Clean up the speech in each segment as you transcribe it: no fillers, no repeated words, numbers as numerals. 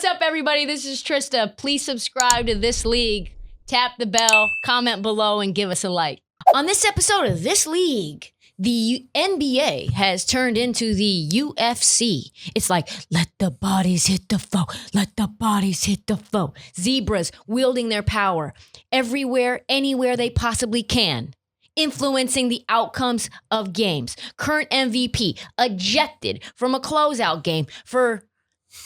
What's up, everybody? This is Trysta. Please subscribe to This League. Tap the bell, comment below, and give us a like. On this episode of This League, the NBA has turned into the UFC. It's like, let the bodies hit the foe. Let the bodies hit the foe. Zebras wielding their power everywhere, anywhere they possibly can, influencing the outcomes of games. Current MVP ejected from a closeout game for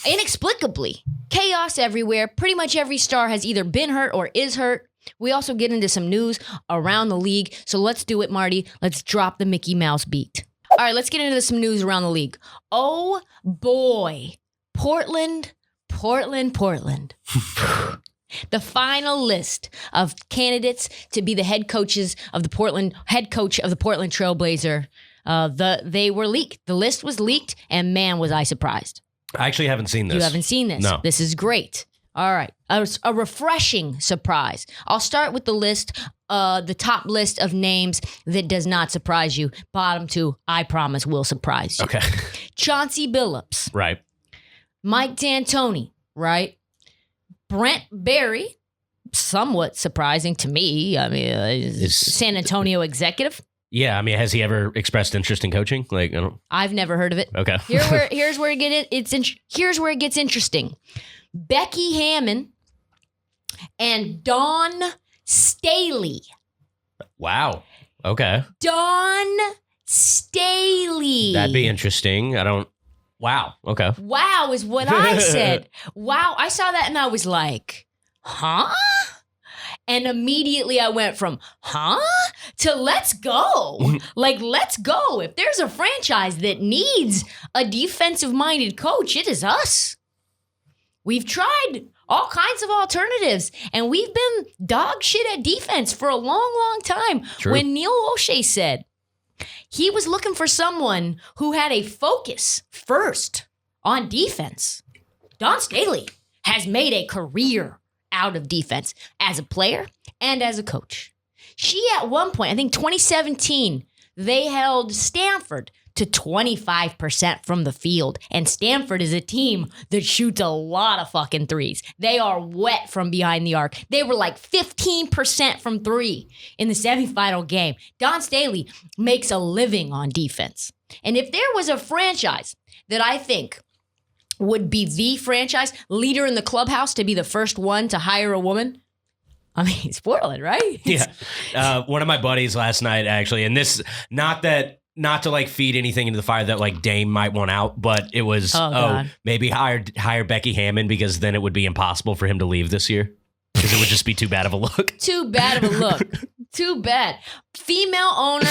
inexplicably chaos everywhere. Pretty much every star has either been hurt or is hurt. We also get into some news around the league. So let's do it, Marty. Let's drop the Mickey Mouse beat. All right, let's get into some news around the league. Oh boy, Portland. The final list of candidates to be the head coach of the Portland Trailblazer. They were leaked. The list was leaked, and man, was I surprised. I actually haven't seen this. You haven't seen this? No. This is great. All right. A refreshing surprise. I'll start with the list, the top list of names that does not surprise you. Bottom two, I promise, will surprise you. Okay. Chauncey Billups. Right. Mike D'Antoni. Right. Brent Barry. Somewhat surprising to me. I mean, San Antonio executive. Yeah, I mean, has he ever expressed interest in coaching? I've never heard of it. Okay. Here's where it gets interesting. Becky Hammon and Dawn Staley. Wow. Okay. Dawn Staley. That'd be interesting. Wow. Okay. Wow is what I said. Wow. I saw that and I was like, huh? And immediately I went from, huh? To let's go. Let's go. If there's a franchise that needs a defensive-minded coach, it is us. We've tried all kinds of alternatives, and we've been dog shit at defense for a long, long time. True. When Neil O'Shea said he was looking for someone who had a focus first on defense, Dawn Staley has made a career out of defense as a player and as a coach. She, at one point, I think 2017, they held Stanford to 25% from the field. And Stanford is a team that shoots a lot of fucking threes. They are wet from behind the arc. They were like 15% from three in the semifinal game. Dawn Staley makes a living on defense. And if there was a franchise that I think would be the franchise leader in the clubhouse to be the first one to hire a woman, I mean, it's Portland, right? Yeah. One of my buddies last night, actually, and this, not to feed anything into the fire that Dame might want out, but it was, maybe hire Becky Hammon because then it would be impossible for him to leave this year because it would just be too bad of a look. Too bad of a look. Too bad. Female owner,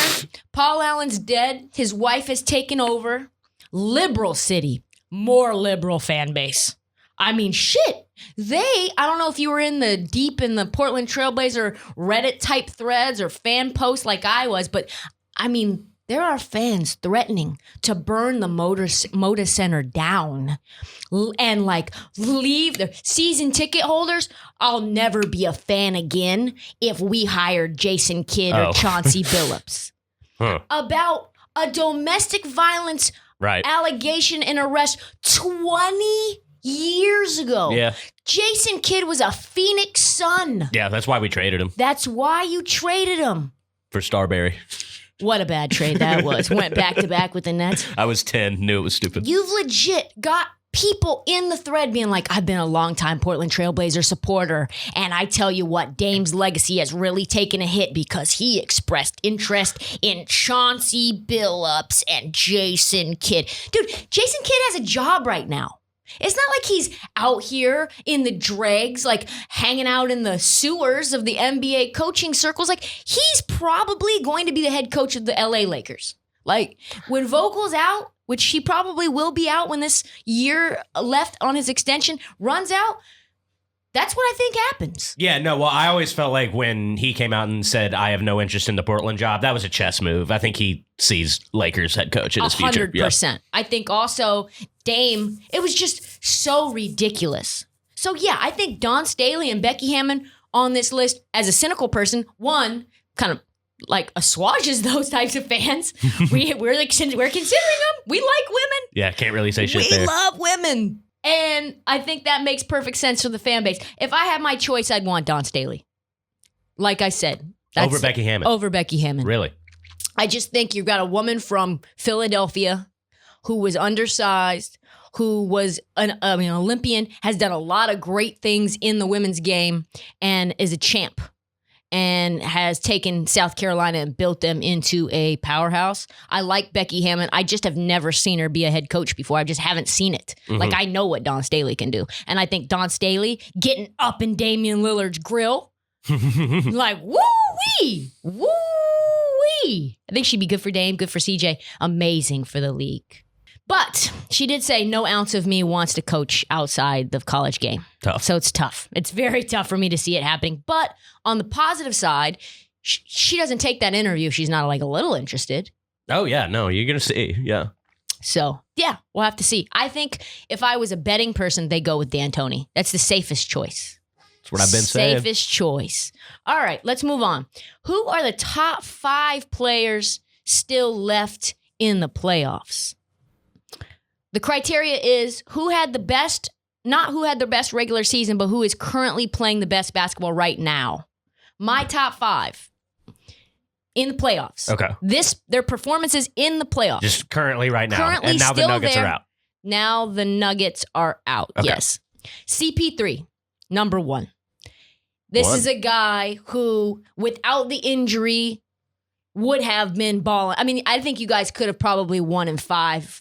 Paul Allen's dead. His wife has taken over. Liberal city. More liberal fan base. I mean, shit. I don't know if you were deep in the Portland Trailblazer Reddit type threads or fan posts like I was, but I mean, there are fans threatening to burn the Moda Center down and leave their season ticket holders. I'll never be a fan again if we hired Jason Kidd or Chauncey Billups. About a domestic violence allegation and arrest 20 years ago. Yeah. Jason Kidd was a Phoenix Sun. Yeah, that's why we traded him. That's why you traded him. For Starberry. What a bad trade that was. Went back to back with the Nets. I was 10, knew it was stupid. You've legit got people in the thread being like, I've been a longtime Portland Trailblazer supporter, and I tell you what, Dame's legacy has really taken a hit because he expressed interest in Chauncey Billups and Jason Kidd. Dude, Jason Kidd has a job right now. It's not like he's out here in the dregs, hanging out in the sewers of the NBA coaching circles. He's probably going to be the head coach of the LA Lakers. When Vogel's out, which he probably will be out when this year left on his extension runs out, that's what I think happens. Yeah, no, well, I always felt like when he came out and said, I have no interest in the Portland job, that was a chess move. I think he sees Lakers head coach in his future. 100%. Yeah. I think also Dame, it was just so ridiculous. So yeah, I think Dawn Staley and Becky Hammon on this list, as a cynical person, one, kind of assuages those types of fans. We're considering them. We like women. Yeah, can't really say shit there. We love women. And I think that makes perfect sense for the fan base. If I had my choice, I'd want Dawn Staley. Like I said. Over Becky Hammon. Over Becky Hammon. Really? I just think you've got a woman from Philadelphia who was undersized, who was an Olympian, has done a lot of great things in the women's game, and is a champ, and has taken South Carolina and built them into a powerhouse. I like Becky Hammon. I just have never seen her be a head coach before. I just haven't seen it. Mm-hmm. Like, I know what Dawn Staley can do. And I think Dawn Staley getting up in Damian Lillard's grill, like, woo-wee, woo-wee. I think she'd be good for Dame, good for CJ, amazing for the league. But she did say no ounce of me wants to coach outside the college game. Tough. So it's tough. It's very tough for me to see it happening. But on the positive side, she doesn't take that interview if she's not like a little interested. Oh, yeah. No, you're going to see. Yeah. So, yeah, we'll have to see. I think if I was a betting person, they go with D'Antoni. That's the safest choice. That's what I've been saying. Safest choice. All right, let's move on. Who are the top 5 players still left in the playoffs? The criteria is who had the best, not who had the best regular season, but who is currently playing the best basketball right now. My top 5 in the playoffs. Okay. Their performances in the playoffs. Just currently right now. Currently and now the still Nuggets there. are out. Now the Nuggets are out. Okay. Yes. CP3, number 1. This is a guy who, without the injury, would have been balling. I mean, I think you guys could have probably won in 5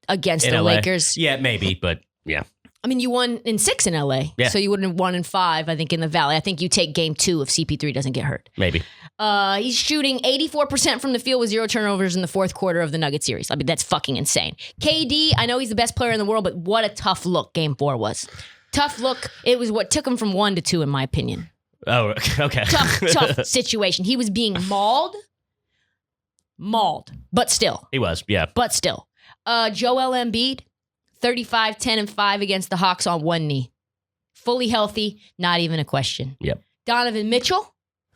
against the LA. Lakers. Yeah, maybe, but yeah. I mean, you won in 6 in LA. Yeah. So you wouldn't have won in 5, I think, in the Valley. I think you take game 2 if CP3 doesn't get hurt. Maybe. He's shooting 84% from the field with 0 turnovers in the 4th quarter of the Nuggets series. I mean, that's fucking insane. KD, I know he's the best player in the world, but what a tough look game 4 was. Tough look. It was what took him from 1 to 2, in my opinion. Oh, okay. Tough situation. He was being mauled, but still. He was, yeah. But still. Joel Embiid, 35, 10, and 5 against the Hawks on one knee. Fully healthy, not even a question. Yep. Donovan Mitchell,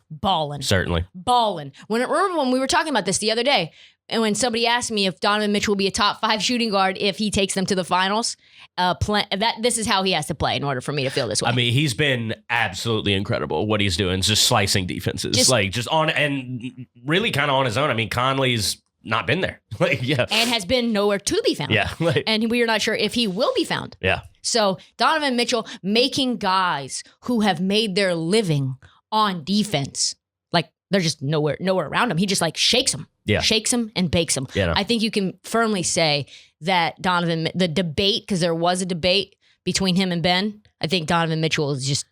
balling. Certainly. Balling. Remember when we were talking about this the other day, and when somebody asked me if Donovan Mitchell will be a top 5 shooting guard if he takes them to the finals, this is how he has to play in order for me to feel this way. I mean, he's been absolutely incredible. What he's doing is just slicing defenses, just on and really kind of on his own. I mean, Conley's not been there, and has been nowhere to be found. Yeah, and we are not sure if he will be found. Yeah. So Donovan Mitchell making guys who have made their living on defense, like they're just nowhere around him. He just like shakes them. Yeah. Shakes them and bakes them. Yeah, no. I think you can firmly say that the debate, because there was a debate between him and Ben, I think Donovan Mitchell is just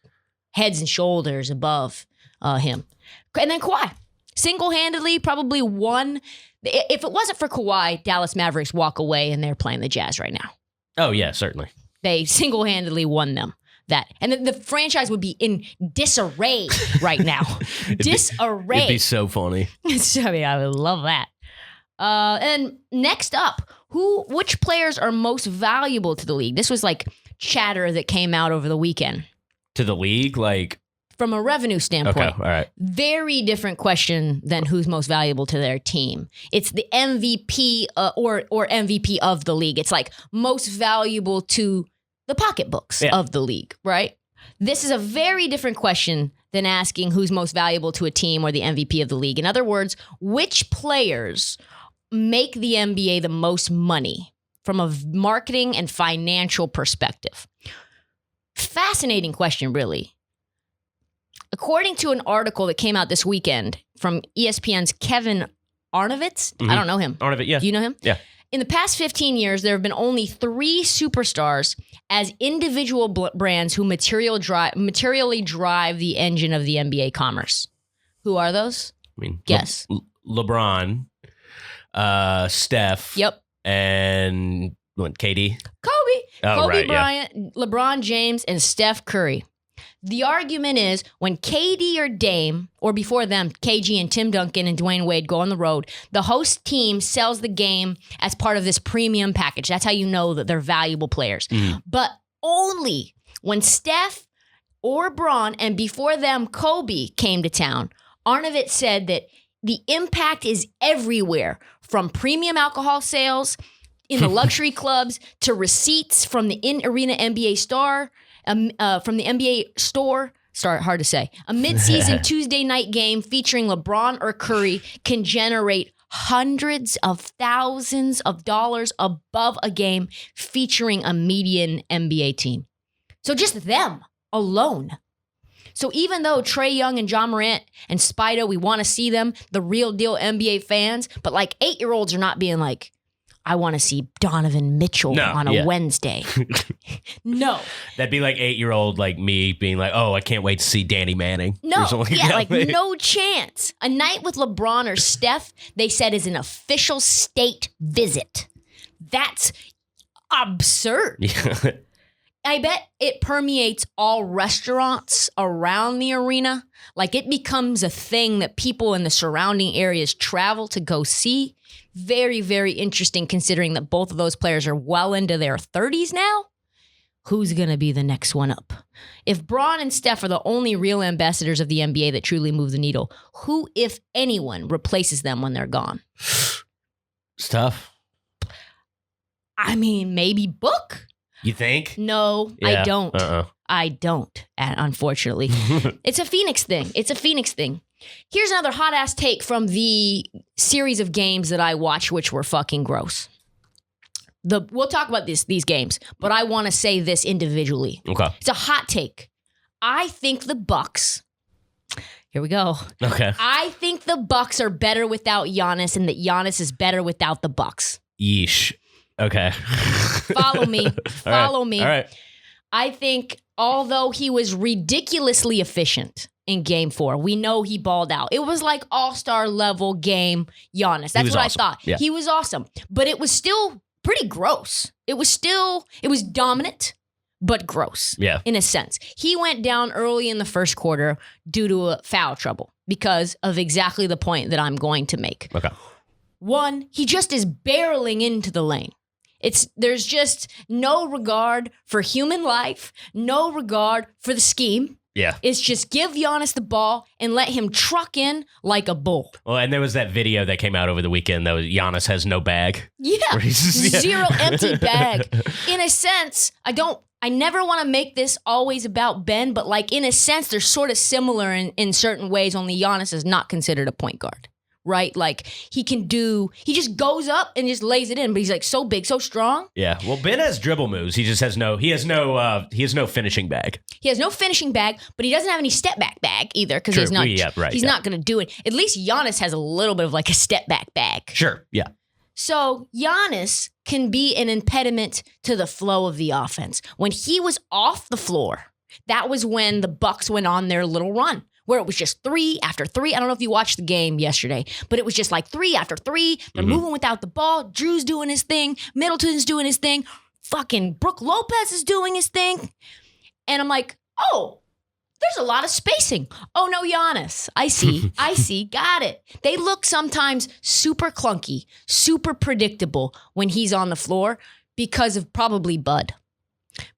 heads and shoulders above him. And then Kawhi, single-handedly probably won. If it wasn't for Kawhi, Dallas Mavericks walk away and they're playing the Jazz right now. Oh, yeah, certainly. They single-handedly won them. That. And the franchise would be in disarray right now. Disarray. It'd be so funny. I mean, I would love that. And next up, which players are most valuable to the league? This was like chatter that came out over the weekend. To the league? Like, from a revenue standpoint. Okay, all right. Very different question than who's most valuable to their team. It's the MVP or MVP of the league. It's like most valuable to the pocketbooks of the league, right? This is a very different question than asking who's most valuable to a team or the MVP of the league. In other words, which players make the NBA the most money from a marketing and financial perspective? Fascinating question, really. According to an article that came out this weekend from ESPN's Kevin Arnovitz, I don't know him. Arnovitz, yeah. Do you know him? Yeah. In the past 15 years, there have been only 3 superstars as individual brands who materially drive the engine of the NBA commerce. Who are those? I mean, guess. LeBron, Steph. Yep. And KD. Kobe Bryant, LeBron James, and Steph Curry. The argument is when KD or Dame, or before them, KG and Tim Duncan and Dwayne Wade go on the road, the host team sells the game as part of this premium package. That's how you know that they're valuable players. Mm. But only when Steph or Bron, and before them, Kobe came to town, Arnovitz said that the impact is everywhere, from premium alcohol sales in the luxury clubs to receipts from the in-arena NBA star, from the NBA store. Hard to say. A mid-season Tuesday night game featuring LeBron or Curry can generate hundreds of thousands of dollars above a game featuring a median NBA team. So just them alone. So even though Trae Young and John Morant and Spido, we want to see them, the real deal NBA fans, but like 8-year-olds are not being like, I want to see Donovan Mitchell on a Wednesday. No. That'd be like 8-year-old like me being like, oh, I can't wait to see Danny Manning. No, no chance. A night with LeBron or Steph, they said, is an official state visit. That's absurd. Yeah. I bet it permeates all restaurants around the arena. Like it becomes a thing that people in the surrounding areas travel to go see. Very, very interesting considering that both of those players are well into their 30s now. Who's going to be the next one up? If Bron and Steph are the only real ambassadors of the NBA that truly move the needle, who, if anyone, replaces them when they're gone? It's tough. I mean, maybe Book. You think? No, yeah. I don't. I don't, unfortunately. It's a Phoenix thing. Here's another hot-ass take from the series of games that I watched, which were fucking gross. We'll talk about these games, but I want to say this individually. Okay. It's a hot take. I think the Bucks... Here we go. Okay. I think the Bucks are better without Giannis and that Giannis is better without the Bucks. Yeesh. Okay. Follow me. Follow me. All right. I think although he was ridiculously efficient in game 4, we know he balled out. It was like all-star level game Giannis. That's what awesome. I thought. Yeah. He was awesome. But it was still pretty gross. It was dominant, but gross. Yeah. In a sense. He went down early in the first quarter due to a foul trouble because of exactly the point that I'm going to make. Okay. 1, he just is barreling into the lane. There's just no regard for human life, no regard for the scheme. Yeah. It's just give Giannis the ball and let him truck in like a bull. Well, and there was that video that came out over the weekend, though. Giannis has no bag. Yeah. Zero empty bag. In a sense, I never want to make this always about Ben, but like in a sense, they're sort of similar in certain ways, only Giannis is not considered a point guard. Right? Like he just goes up and just lays it in, but he's like so big, so strong. Yeah. Well, Ben has dribble moves. He just has no finishing bag. He has no finishing bag, but he doesn't have any step back bag either because he's not not going to do it. At least Giannis has a little bit of like a step back bag. Sure. Yeah. So Giannis can be an impediment to the flow of the offense. When he was off the floor, that was when the Bucks went on their little run, where it was just 3 after 3. I don't know if you watched the game yesterday, but it was just like 3 after 3. They're moving without the ball. Drew's doing his thing. Middleton's doing his thing. Fucking Brook Lopez is doing his thing. And I'm like, oh, there's a lot of spacing. Oh, no, Giannis. I see. Got it. They look sometimes super clunky, super predictable when he's on the floor because of probably Bud.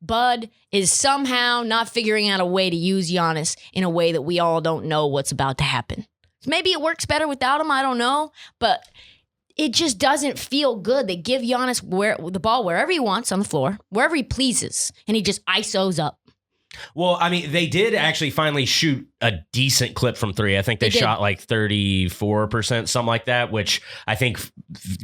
Bud is somehow not figuring out a way to use Giannis in a way that we all don't know what's about to happen. Maybe it works better without him. I don't know. But it just doesn't feel good. They give Giannis the ball wherever he wants on the floor, wherever he pleases, and he just ISOs up. Well, I mean, they did actually finally shoot a decent clip from 3. I think they shot like 34%, something like that, which I think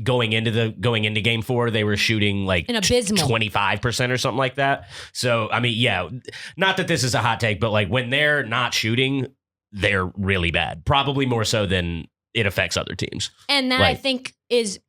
going into game 4, they were shooting like an abysmal 25% or something like that. So, I mean, yeah, not that this is a hot take, but like when they're not shooting, they're really bad. Probably more so than it affects other teams. And that I think is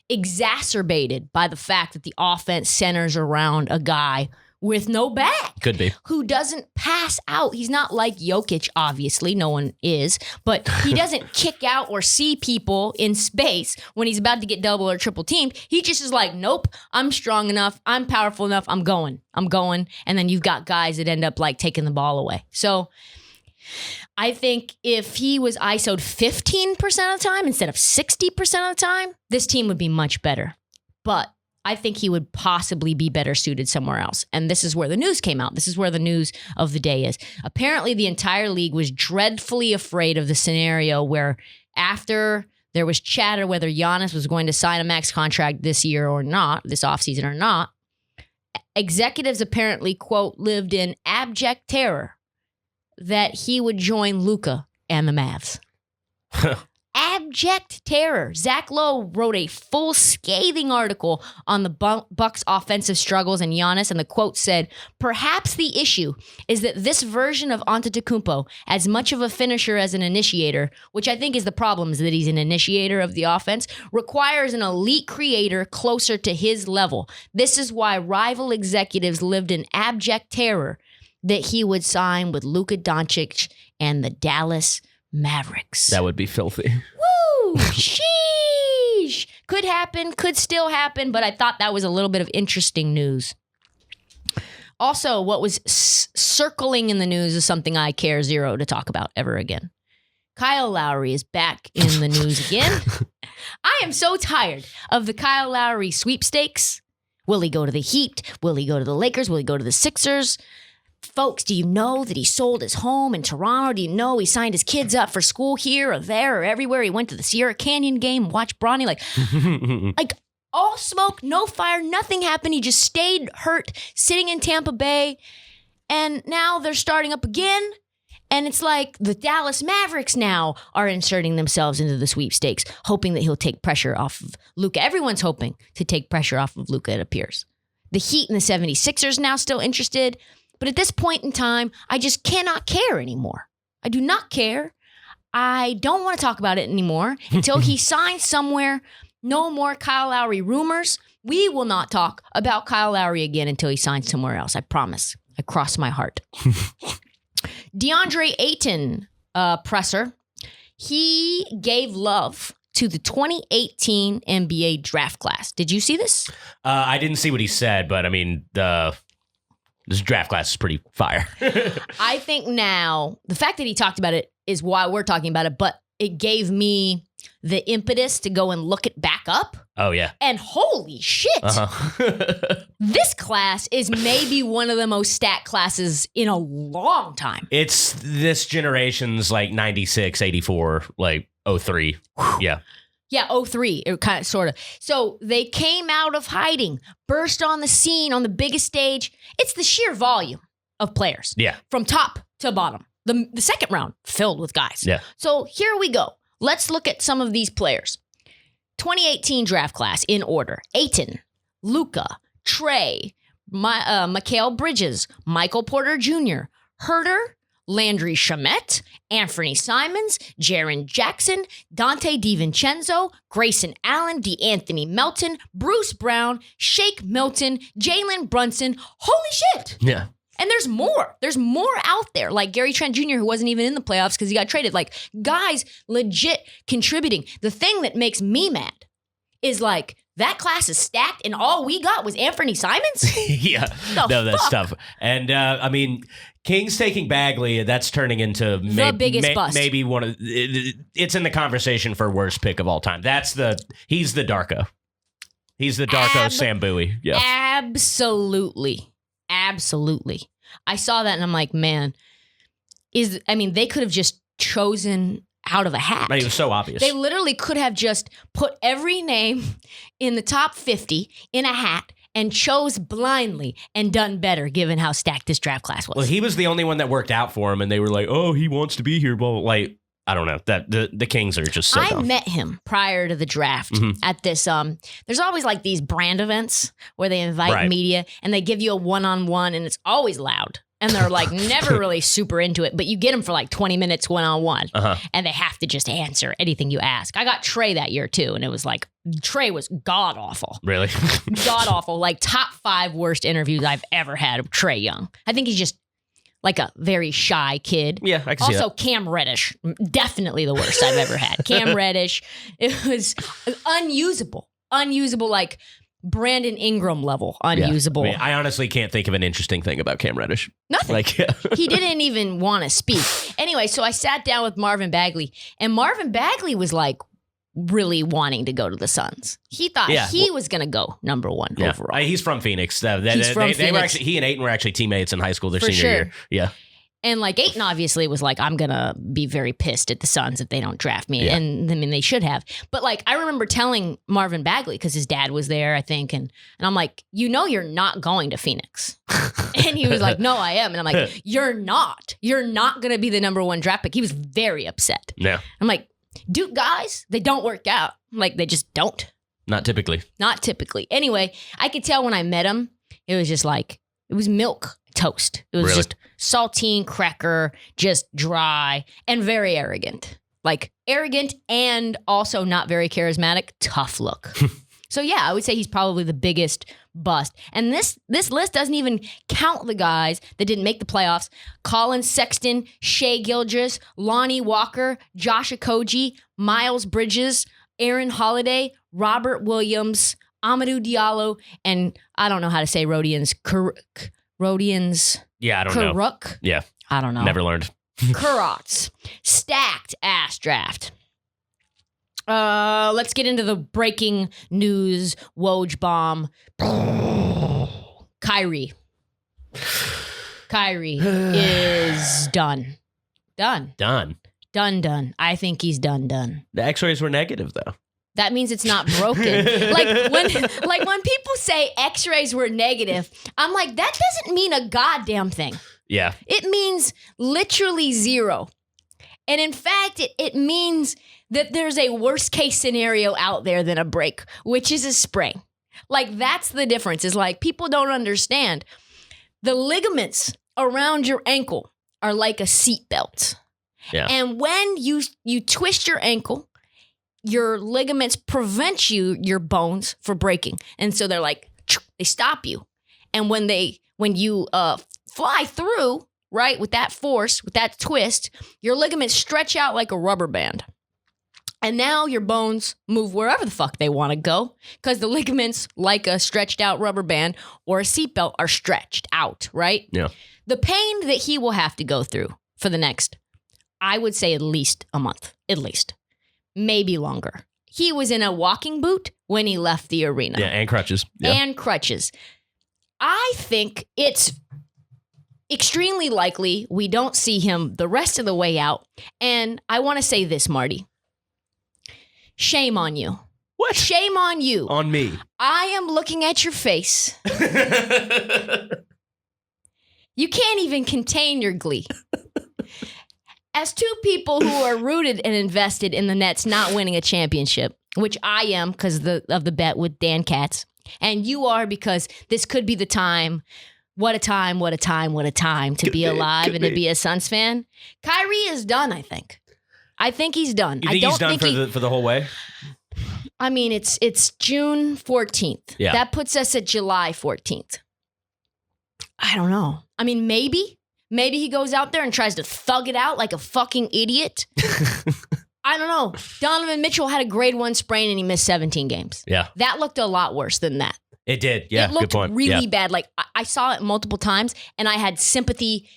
exacerbated by the fact that the offense centers around a guy with no bag. Could be. Who doesn't pass out. He's not like Jokic, obviously. No one is. But he doesn't kick out or see people in space when he's about to get double or triple teamed. He just is like, nope, I'm strong enough. I'm powerful enough. I'm going. And then you've got guys that end up like taking the ball away. So I think if he was ISO'd 15% of the time instead of 60% of the time, this team would be much better. But I think he would possibly be better suited somewhere else. And this is where the news came out. This is where the news of the day is. Apparently, the entire league was dreadfully afraid of the scenario where after There was chatter whether Giannis was going to sign a max contract this year or not, this offseason or not. Executives apparently, quote, lived in abject terror that he would join Luka and the Mavs. Abject terror. Zach Lowe wrote a full scathing article on the Bucks' offensive struggles and Giannis, and the quote said, "Perhaps the issue is that this version of Antetokounmpo, as much of a finisher as an initiator, which I think is the problem, is that he's an initiator of the offense, requires an elite creator closer to his level. This is why rival executives lived in abject terror that he would sign with Luka Doncic and the Dallas Mavericks." That would be filthy. Woo! Sheesh! Could happen, could still happen, but I thought that was a little bit of interesting news. Also, what was circling in the news is something I care zero to talk about ever again. Kyle Lowry is back in the news again. I am so tired of the Kyle Lowry sweepstakes. Will he go to the Heat? Will he go to the Lakers? Will he go to the Sixers? Folks, do you know that he sold his home in Toronto? Do you know he signed his kids up for school here or there or everywhere? He went to the Sierra Canyon game, watched Bronny. Like all smoke, no fire, nothing happened. He just stayed hurt, sitting in Tampa Bay. And now they're starting up again. And it's like the Dallas Mavericks now are inserting themselves into the sweepstakes, hoping that he'll take pressure off of Luka. Everyone's hoping to take pressure off of Luka, it appears. The Heat and the 76ers now still interested. But at this point in time, I just cannot care anymore. I do not care. I don't want to talk about it anymore until he signs somewhere. No more Kyle Lowry rumors. We will not talk about Kyle Lowry again until he signs somewhere else. I promise. I cross my heart. DeAndre Ayton presser. He gave love to the 2018 NBA draft class. Did you see this? I didn't see what he said, but I mean, this draft class is pretty fire. I think now the fact that he talked about it is why we're talking about it, but it gave me the impetus to go and look it back up. Oh, yeah. And holy shit. This class is maybe one of the most stacked classes in a long time. It's this generation's like 96, 84, like 03. Yeah. Yeah, 03, it kind of, sort of. So they came out of hiding, burst on the scene on the biggest stage. It's the sheer volume of players. Yeah. From top to bottom. The second round filled with guys. Yeah. So here we go. Let's look at some of these players. 2018 draft class in order. Ayton, Luka, Trey, Mikal Bridges, Michael Porter Jr., Herter, Landry Shamet, Anthony Simons, Jaren Jackson, Dante DiVincenzo, Grayson Allen, DeAnthony Melton, Bruce Brown, Shake Milton, Jalen Brunson. Holy shit. Yeah. And there's more. There's more out there. Like Gary Trent Jr., who wasn't even in the playoffs because he got traded. Like guys legit contributing. The thing that makes me mad is like that class is stacked and all we got was Anthony Simons? Yeah. That's tough. And I mean, Kings taking Bagley, that's turning into the biggest bust. Maybe one of it's in the conversation for worst pick of all time. He's the Darko. He's the Darko Sam Bowie. Yeah. Absolutely. I saw that and I'm like, man, they could have just chosen out of a hat. It was so obvious. They literally could have just put every name in the top 50 in a hat and chose blindly and done better given how stacked this draft class was. Well, he was the only one that worked out for him, and they were like, oh, he wants to be here. Blah, blah, blah. Like, I don't know. That the Kings are just so dumb. I met him prior to the draft at this. There's always like these brand events where they invite media and they give you a one-on-one and it's always loud. And they're like never really super into it, but you get them for like 20 minutes one-on-one and they have to just answer anything you ask. I got Trey that year too. And it was like, Trey was god awful. Really? God awful. Like top 5 worst interviews I've ever had of Trey Young. I think he's just like a very shy kid. Yeah, I can see Also, that. Cam Reddish, definitely the worst I've ever had. Cam Reddish, it was unusable, like Brandon Ingram level unusable. Yeah. I honestly can't think of an interesting thing about Cam Reddish. Nothing. He didn't even want to speak. Anyway, so I sat down with Marvin Bagley, and Marvin Bagley was like really wanting to go to the Suns. He thought he was going to go number 1 overall. He's from Phoenix. He's from Phoenix. He and Ayton were actually teammates in high school their For senior year. Yeah. And like Ayton obviously was like, I'm going to be very pissed at the Suns if they don't draft me. Yeah. And I mean, they should have. But like, I remember telling Marvin Bagley, because his dad was there, I think. And I'm like, you're not going to Phoenix. And he was like, no, I am. And I'm like, you're not. You're not going to be the number 1 draft pick. He was very upset. Yeah. I'm like, Duke guys, they don't work out. Like, they just don't. Not typically. Not typically. Anyway, I could tell when I met him, it was just like, it was milk toast. It was just saltine cracker, just dry and very arrogant. Like arrogant and also not very charismatic. Tough look. So yeah, I would say he's probably the biggest bust. And this list doesn't even count the guys that didn't make the playoffs. Colin Sexton, Shai Gilgeous, Lonnie Walker, Josh Okogie, Miles Bridges, Aaron Holiday, Robert Williams, Amadou Diallo, and I don't know how to say Rodians. Yeah, I don't know. Karuk? Yeah. I don't know. Never learned. Kurotz. Stacked ass draft. Let's get into the breaking news. Woj bomb. Kyrie. Kyrie is done. Done. I think he's done. The x-rays were negative, though. That means it's not broken. when people say x-rays were negative, I'm like, that doesn't mean a goddamn thing. Yeah. It means literally 0. And in fact, it means that there's a worst case scenario out there than a break, which is a sprain. Like, that's the difference. Is like, people don't understand. The ligaments around your ankle are like a seatbelt. Yeah. And when you twist your ankle, your ligaments prevent your bones from breaking. And so they're like, they stop you. And when you fly through, right, with that force, with that twist, your ligaments stretch out like a rubber band. And now your bones move wherever the fuck they want to go, because the ligaments, like a stretched out rubber band or a seatbelt, are stretched out, right? Yeah. The pain that he will have to go through for the next, I would say, at least a month, at least. Maybe longer. He was in a walking boot when he left the arena. Yeah, and crutches. Yeah. And crutches. I think it's extremely likely we don't see him the rest of the way out. And I want to say this, Marty. Shame on you. What? Shame on you. On me. I am looking at your face. You can't even contain your glee. As two people who are rooted and invested in the Nets not winning a championship, which I am because of the bet with Dan Katz, and you are because this could be the time. What a time to be alive and to be a Suns fan. Kyrie is done, I think. I think he's done. You think he's done for the whole way? I mean, it's June 14th. Yeah. That puts us at July 14th. I don't know. I mean, maybe he goes out there and tries to thug it out like a fucking idiot. I don't know. Donovan Mitchell had a grade 1 sprain and he missed 17 games. Yeah. That looked a lot worse than that. It did. Yeah. It looked good point. really bad. Like, I saw it multiple times and I had sympathy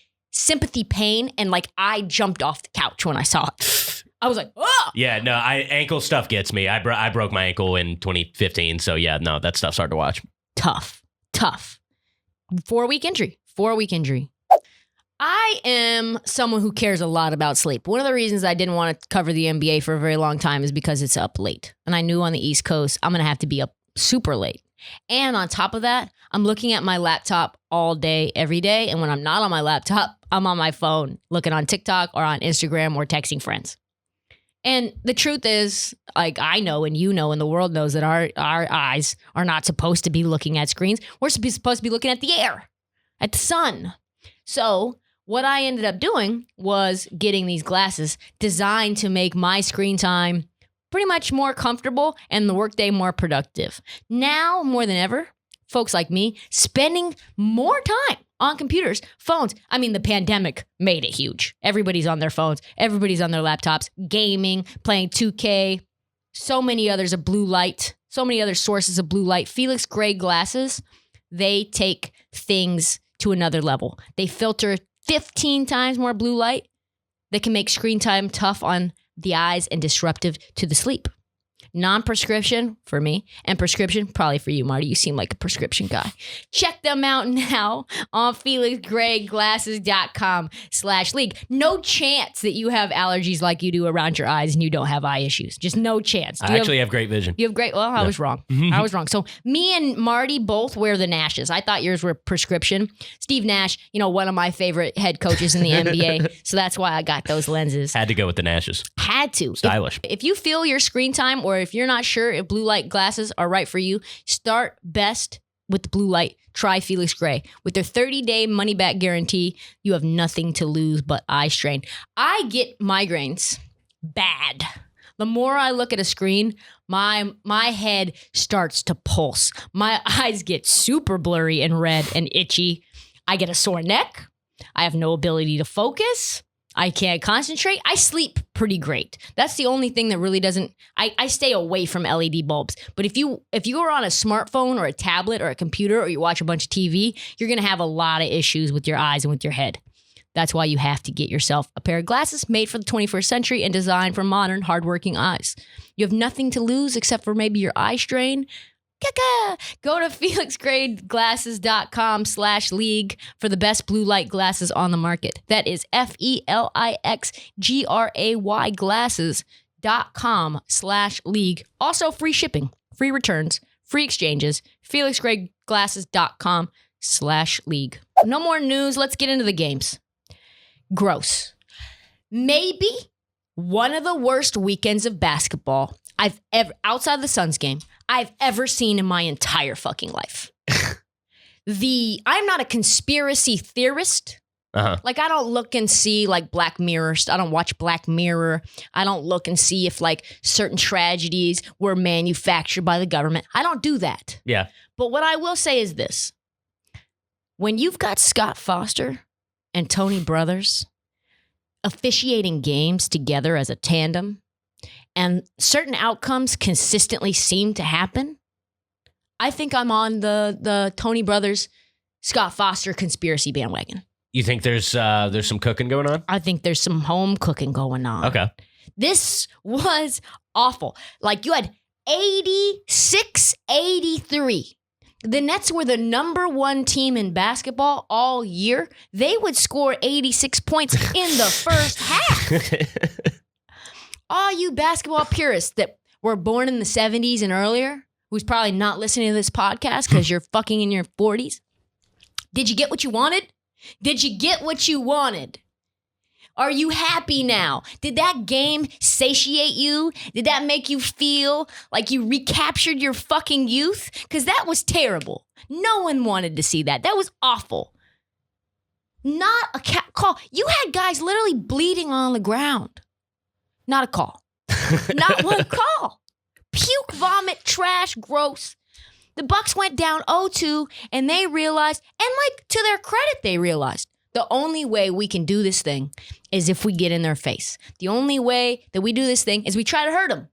pain, and like I jumped off the couch when I saw it. I was like, oh! Yeah, no, ankle stuff gets me. I broke my ankle in 2015, so yeah, no, that stuff's hard to watch. Tough. 4-week injury. I am someone who cares a lot about sleep. One of the reasons I didn't want to cover the NBA for a very long time is because it's up late. And I knew on the East Coast, I'm going to have to be up super late. And on top of that, I'm looking at my laptop all day, every day. And when I'm not on my laptop, I'm on my phone looking on TikTok or on Instagram or texting friends. And the truth is, like, I know and you know and the world knows that our eyes are not supposed to be looking at screens. We're supposed to be looking at the air, at the sun. So what I ended up doing was getting these glasses designed to make my screen time pretty much more comfortable and the workday more productive. Now, more than ever, folks like me spending more time on computers, phones. I mean, the pandemic made it huge. Everybody's on their phones. Everybody's on their laptops, gaming, playing 2K, so many others of blue light, so many other sources of blue light. Felix Gray glasses, they take things to another level. They filter 15 times more blue light that can make screen time tough on the eyes and disruptive to the sleep. Non-prescription for me, and prescription probably for you, Marty. You seem like a prescription guy. Check them out now on FelixGrayGlasses.com/league. No chance that you have allergies like you do around your eyes and you don't have eye issues. Just no chance. I actually have great vision. You have great. Well, I was wrong. I was wrong. So me and Marty both wear the Nashes. I thought yours were prescription. Steve Nash, one of my favorite head coaches in the NBA. So that's why I got those lenses. Had to go with the Nashes. Had to. Stylish. If you feel your screen time, or if you're not sure if blue light glasses are right for you, start best with the blue light. Try Felix Gray. With their 30-day money-back guarantee, you have nothing to lose but eye strain. I get migraines bad. The more I look at a screen, my head starts to pulse. My eyes get super blurry and red and itchy. I get a sore neck. I have no ability to focus. I can't concentrate. I sleep pretty great. That's the only thing that really doesn't. I stay away from LED bulbs. But if you are on a smartphone or a tablet or a computer, or you watch a bunch of TV, you're going to have a lot of issues with your eyes and with your head. That's why you have to get yourself a pair of glasses made for the 21st century and designed for modern, hardworking eyes. You have nothing to lose except for maybe your eye strain. Go to FelixGrayGlasses.com/league for the best blue light glasses on the market. That is FelixGray glasses.com/league. Also free shipping, free returns, free exchanges. FelixGrayGlasses.com/league. No more news. Let's get into the games. Gross. Maybe one of the worst weekends of basketball I've ever, outside the Suns game, I've ever seen in my entire fucking life. I'm not a conspiracy theorist. Like, I don't look and see like Black Mirror. I don't watch Black Mirror. I don't look and see if like certain tragedies were manufactured by the government. I don't do that. Yeah. But what I will say is this. When you've got Scott Foster and Tony Brothers officiating games together as a tandem, and certain outcomes consistently seem to happen, I think I'm on the Tony Brothers, Scott Foster conspiracy bandwagon. You think there's some cooking going on? I think there's some home cooking going on. Okay. This was awful. Like, you had 86-83. The Nets were the number one team in basketball all year. They would score 86 points in the first half. All you basketball purists that were born in the 70s and earlier, who's probably not listening to this podcast because you're fucking in your 40s. Did you get what you wanted? Did you get what you wanted? Are you happy now? Did that game satiate you? Did that make you feel like you recaptured your fucking youth? Because that was terrible. No one wanted to see that. That was awful. Not a call. You had guys literally bleeding on the ground. Not a call. Not one call. Puke, vomit, trash, gross. The Bucks went down 0-2, and they realized, and like, to their credit, they realized, the only way we can do this thing is if we get in their face. The only way that we do this thing is we try to hurt them.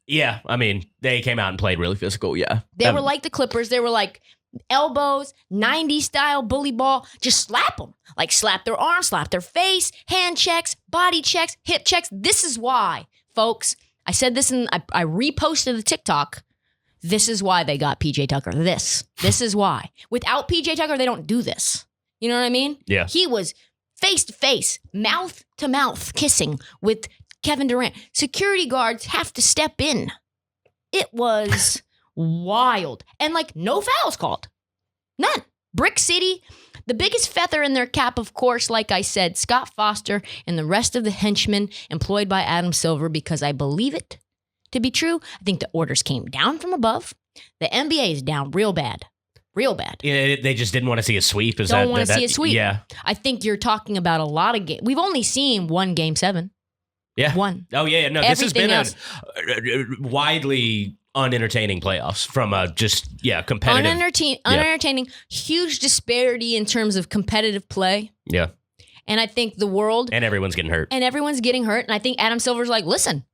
Yeah, I mean, they came out and played really physical, yeah. They were like the Clippers. They were like elbows, 90s style bully ball. Just slap them. Like, slap their arm, slap their face, hand checks, body checks, hip checks. This is why, folks, I said this and I reposted the TikTok. This is why they got PJ Tucker. This is why. Without PJ Tucker, they don't do this. You know what I mean? Yeah. He was face to face, mouth to mouth kissing with Kevin Durant. Security guards have to step in. It was wild. And like, no fouls called. None. Brick City, the biggest feather in their cap, of course, like I said, Scott Foster and the rest of the henchmen employed by Adam Silver, because I believe it to be true. I think the orders came down from above. The NBA is down real bad. Real bad. Yeah, they just didn't want to see a sweep. Don't want to see a sweep. Yeah. I think you're talking about a lot of games. We've only seen one Game 7. Yeah. One. Oh, yeah. No, this has been a widely unentertaining playoffs from a competitive. Unentertaining. Huge disparity in terms of competitive play. Yeah. And I think the world. And everyone's getting hurt. And I think Adam Silver's like, listen,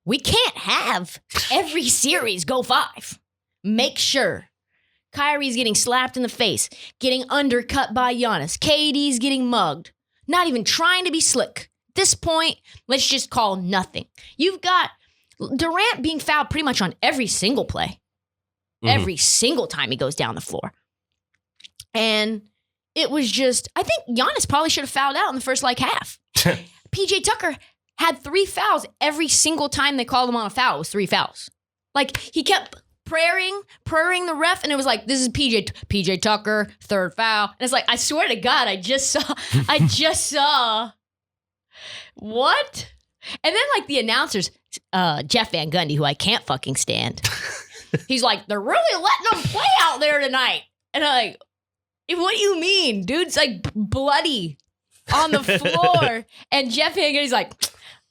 we can't have every series go 5. Make sure. Kyrie's getting slapped in the face, getting undercut by Giannis. KD's getting mugged. Not even trying to be slick. At this point, let's just call nothing. You've got Durant being fouled pretty much on every single play. Every single time he goes down the floor. And it was just, I think Giannis probably should have fouled out in the first half. PJ Tucker had 3 fouls every single time they called him on a foul. It was 3 fouls. He kept praying the ref, and it was this is PJ Tucker, 3rd foul. And it's I swear to God, I just saw what? And then the announcers, Jeff Van Gundy, who I can't fucking stand. He's they're really letting them play out there tonight. And I'm what do you mean? Dude's bloody on the floor. And Jeff Van Gundy's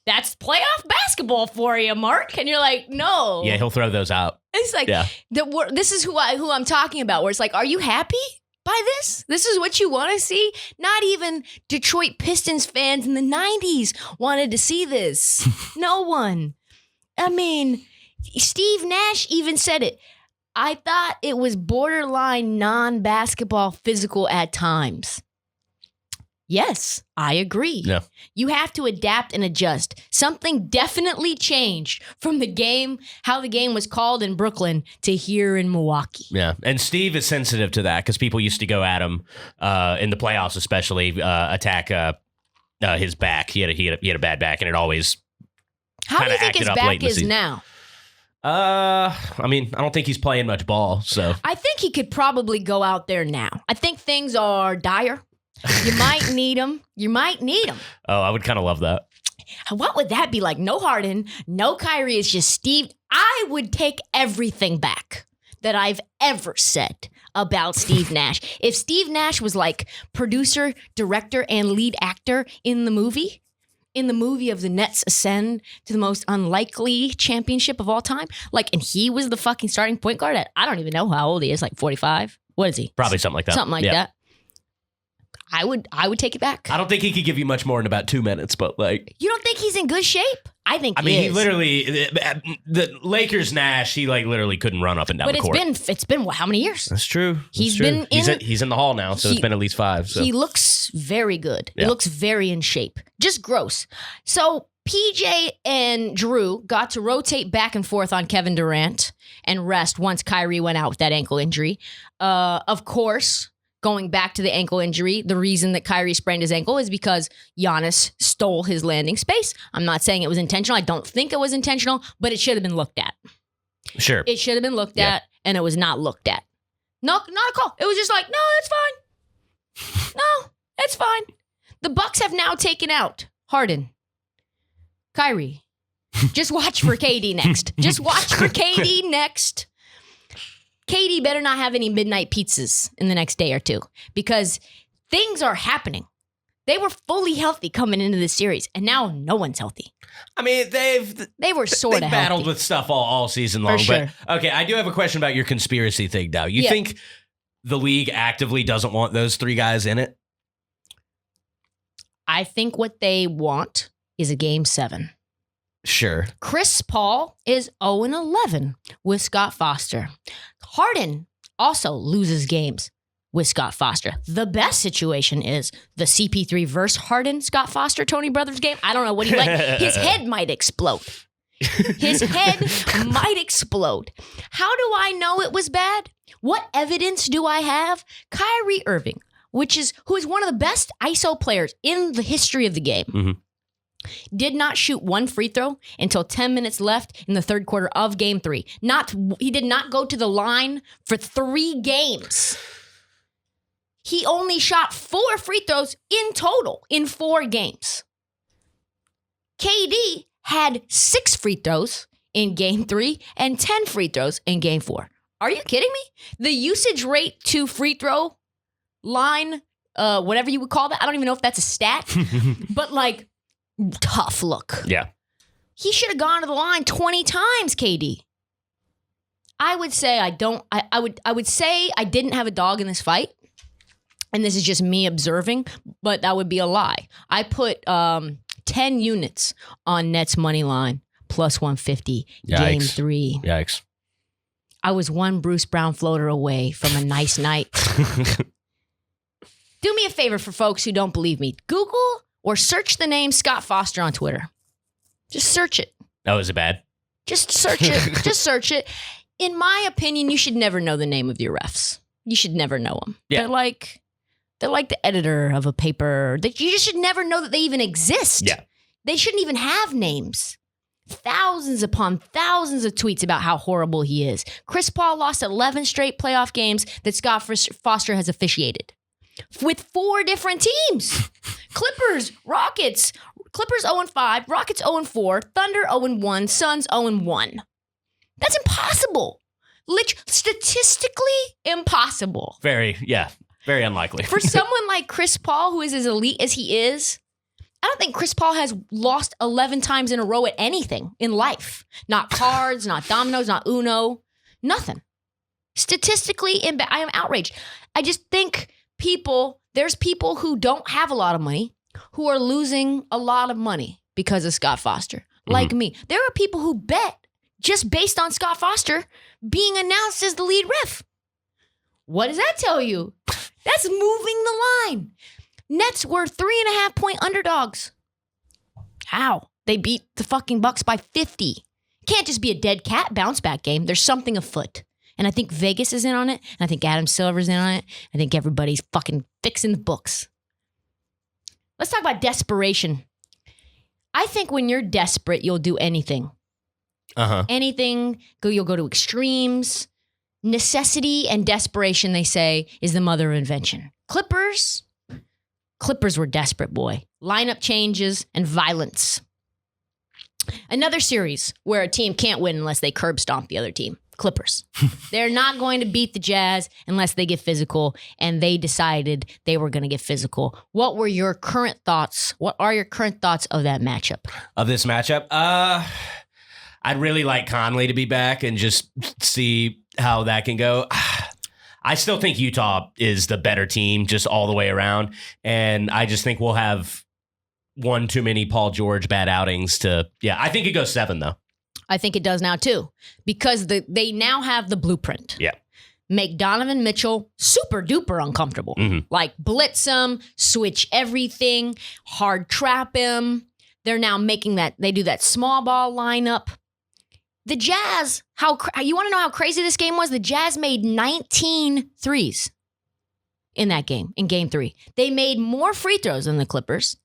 that's playoff basketball for you, Mark. And you're no. Yeah, he'll throw those out. It's this is who I'm talking about, where it's are you happy by this? This is what you want to see? Not even Detroit Pistons fans in the 90s wanted to see this. No one. I mean, Steve Nash even said it. I thought it was borderline non-basketball physical at times. Yes, I agree. Yeah. You have to adapt and adjust. Something definitely changed from the game, how the game was called in Brooklyn to here in Milwaukee. Yeah, and Steve is sensitive to that because people used to go at him in the playoffs, especially attack his back. He had a bad back, and it always. How do you think his back is now? I mean, I don't think he's playing much ball, so. I think he could probably go out there now. I think things are dire. You might need him. Oh, I would kind of love that. What would that be like? No Harden, no Kyrie. It's just Steve. I would take everything back that I've ever said about Steve Nash. If Steve Nash was producer, director, and lead actor in the movie of the Nets ascend to the most unlikely championship of all time, and he was the fucking starting point guard at, I don't even know how old he is, 45? What is he? Probably something like that. Something like that. I would take it back. I don't think he could give you much more in about 2 minutes, but You don't think he's in good shape? I think he literally, the Lakers Nash, he literally couldn't run up and down the court. But it's been how many years? That's true. He's in the hall now, so it's been at least 5. So. He looks very good. Yeah. He looks very in shape. Just gross. So PJ and Drew got to rotate back and forth on Kevin Durant and rest once Kyrie went out with that ankle injury. Of course, going back to the ankle injury, the reason that Kyrie sprained his ankle is because Giannis stole his landing space. I'm not saying it was intentional. I don't think it was intentional, but it should have been looked at. Sure. It should have been looked at, and it was not looked at. No, not a call. It was just no, that's fine. No, it's fine. The Bucks have now taken out Harden, Kyrie. Just watch for KD next. KD better not have any midnight pizzas in the next day or two because things are happening. They were fully healthy coming into this series, and now no one's healthy. I mean, they were sort of battled with stuff all season long. Sure. But okay, I do have a question about your conspiracy thing now. You think the league actively doesn't want those 3 guys in it? I think what they want is a game 7. Sure. Chris Paul is 0-11 with Scott Foster. Harden also loses games with Scott Foster. The best situation is the CP3 versus Harden, Scott Foster, Tony Brothers game. I don't know what he his head might explode. His head might explode. How do I know it was bad? What evidence do I have? Kyrie Irving, who is one of the best ISO players in the history of the game, did not shoot one free throw until 10 minutes left in the third quarter of game 3. He did not go to the line for 3 games. He only shot 4 free throws in total in 4 games. KD had 6 free throws in game 3 and 10 free throws in game 4. Are you kidding me? The usage rate to free throw line, whatever you would call that, I don't even know if that's a stat, but tough look. Yeah. He should have gone to the line 20 times, KD. I would say I would say I didn't have a dog in this fight. And this is just me observing, but that would be a lie. I put 10 units on Nets money line plus 150 game 3. Yikes. I was one Bruce Brown floater away from a nice night. Do me a favor for folks who don't believe me. Google or search the name Scott Foster on Twitter. Just search it. Oh, is it bad? Just search it. Just search it. In my opinion, you should never know the name of your refs. You should never know them. Yeah. They're like the editor of a paper. You just should never know that they even exist. Yeah. They shouldn't even have names. Thousands upon thousands of tweets about how horrible he is. Chris Paul lost 11 straight playoff games that Scott Foster has officiated with 4 different teams. Clippers, Rockets. Clippers 0-5, Rockets 0-4, Thunder 0-1, Suns 0-1. That's impossible. Statistically impossible. Very unlikely. For someone like Chris Paul, who is as elite as he is, I don't think Chris Paul has lost 11 times in a row at anything in life. Not cards, not dominoes, not Uno, nothing. Statistically, I am outraged. I just think there's people who don't have a lot of money who are losing a lot of money because of Scott Foster, like me. There are people who bet just based on Scott Foster being announced as the lead ref. What does that tell you? That's moving the line. Nets were 3.5-point underdogs. How? They beat the fucking Bucks by 50. Can't just be a dead cat bounce back game. There's something afoot. And I think Vegas is in on it. And I think Adam Silver's in on it. I think everybody's fucking fixing the books. Let's talk about desperation. I think when you're desperate, you'll do anything. Anything. You'll go to extremes. Necessity and desperation, they say, is the mother of invention. Clippers were desperate, boy. Lineup changes and violence. Another series where a team can't win unless they curb stomp the other team. Clippers. They're not going to beat the Jazz unless they get physical, and they decided they were going to get physical. What were your current thoughts? What are your current thoughts of that matchup? Of this matchup? I'd really like Conley to be back and just see how that can go. I still think Utah is the better team just all the way around, and I just think we'll have one too many Paul George bad outings to, I think it goes 7, though. I think it does now, too, because they now have the blueprint. Yeah. Make Donovan Mitchell super duper uncomfortable. Like blitz him, switch everything, hard trap him. They're now making they do that small ball lineup. The Jazz, you want to know how crazy this game was? The Jazz made 19 threes in that game, in game 3. They made more free throws than the Clippers.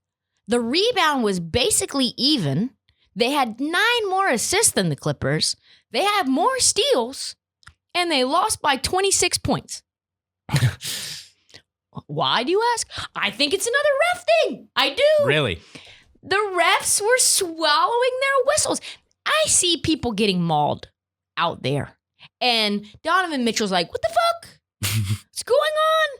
The rebound was basically even. They had 9 more assists than the Clippers. They had more steals, and they lost by 26 points. Why, do you ask? I think it's another ref thing. I do. Really? The refs were swallowing their whistles. I see people getting mauled out there. And Donovan Mitchell's like, what the fuck? What's going on?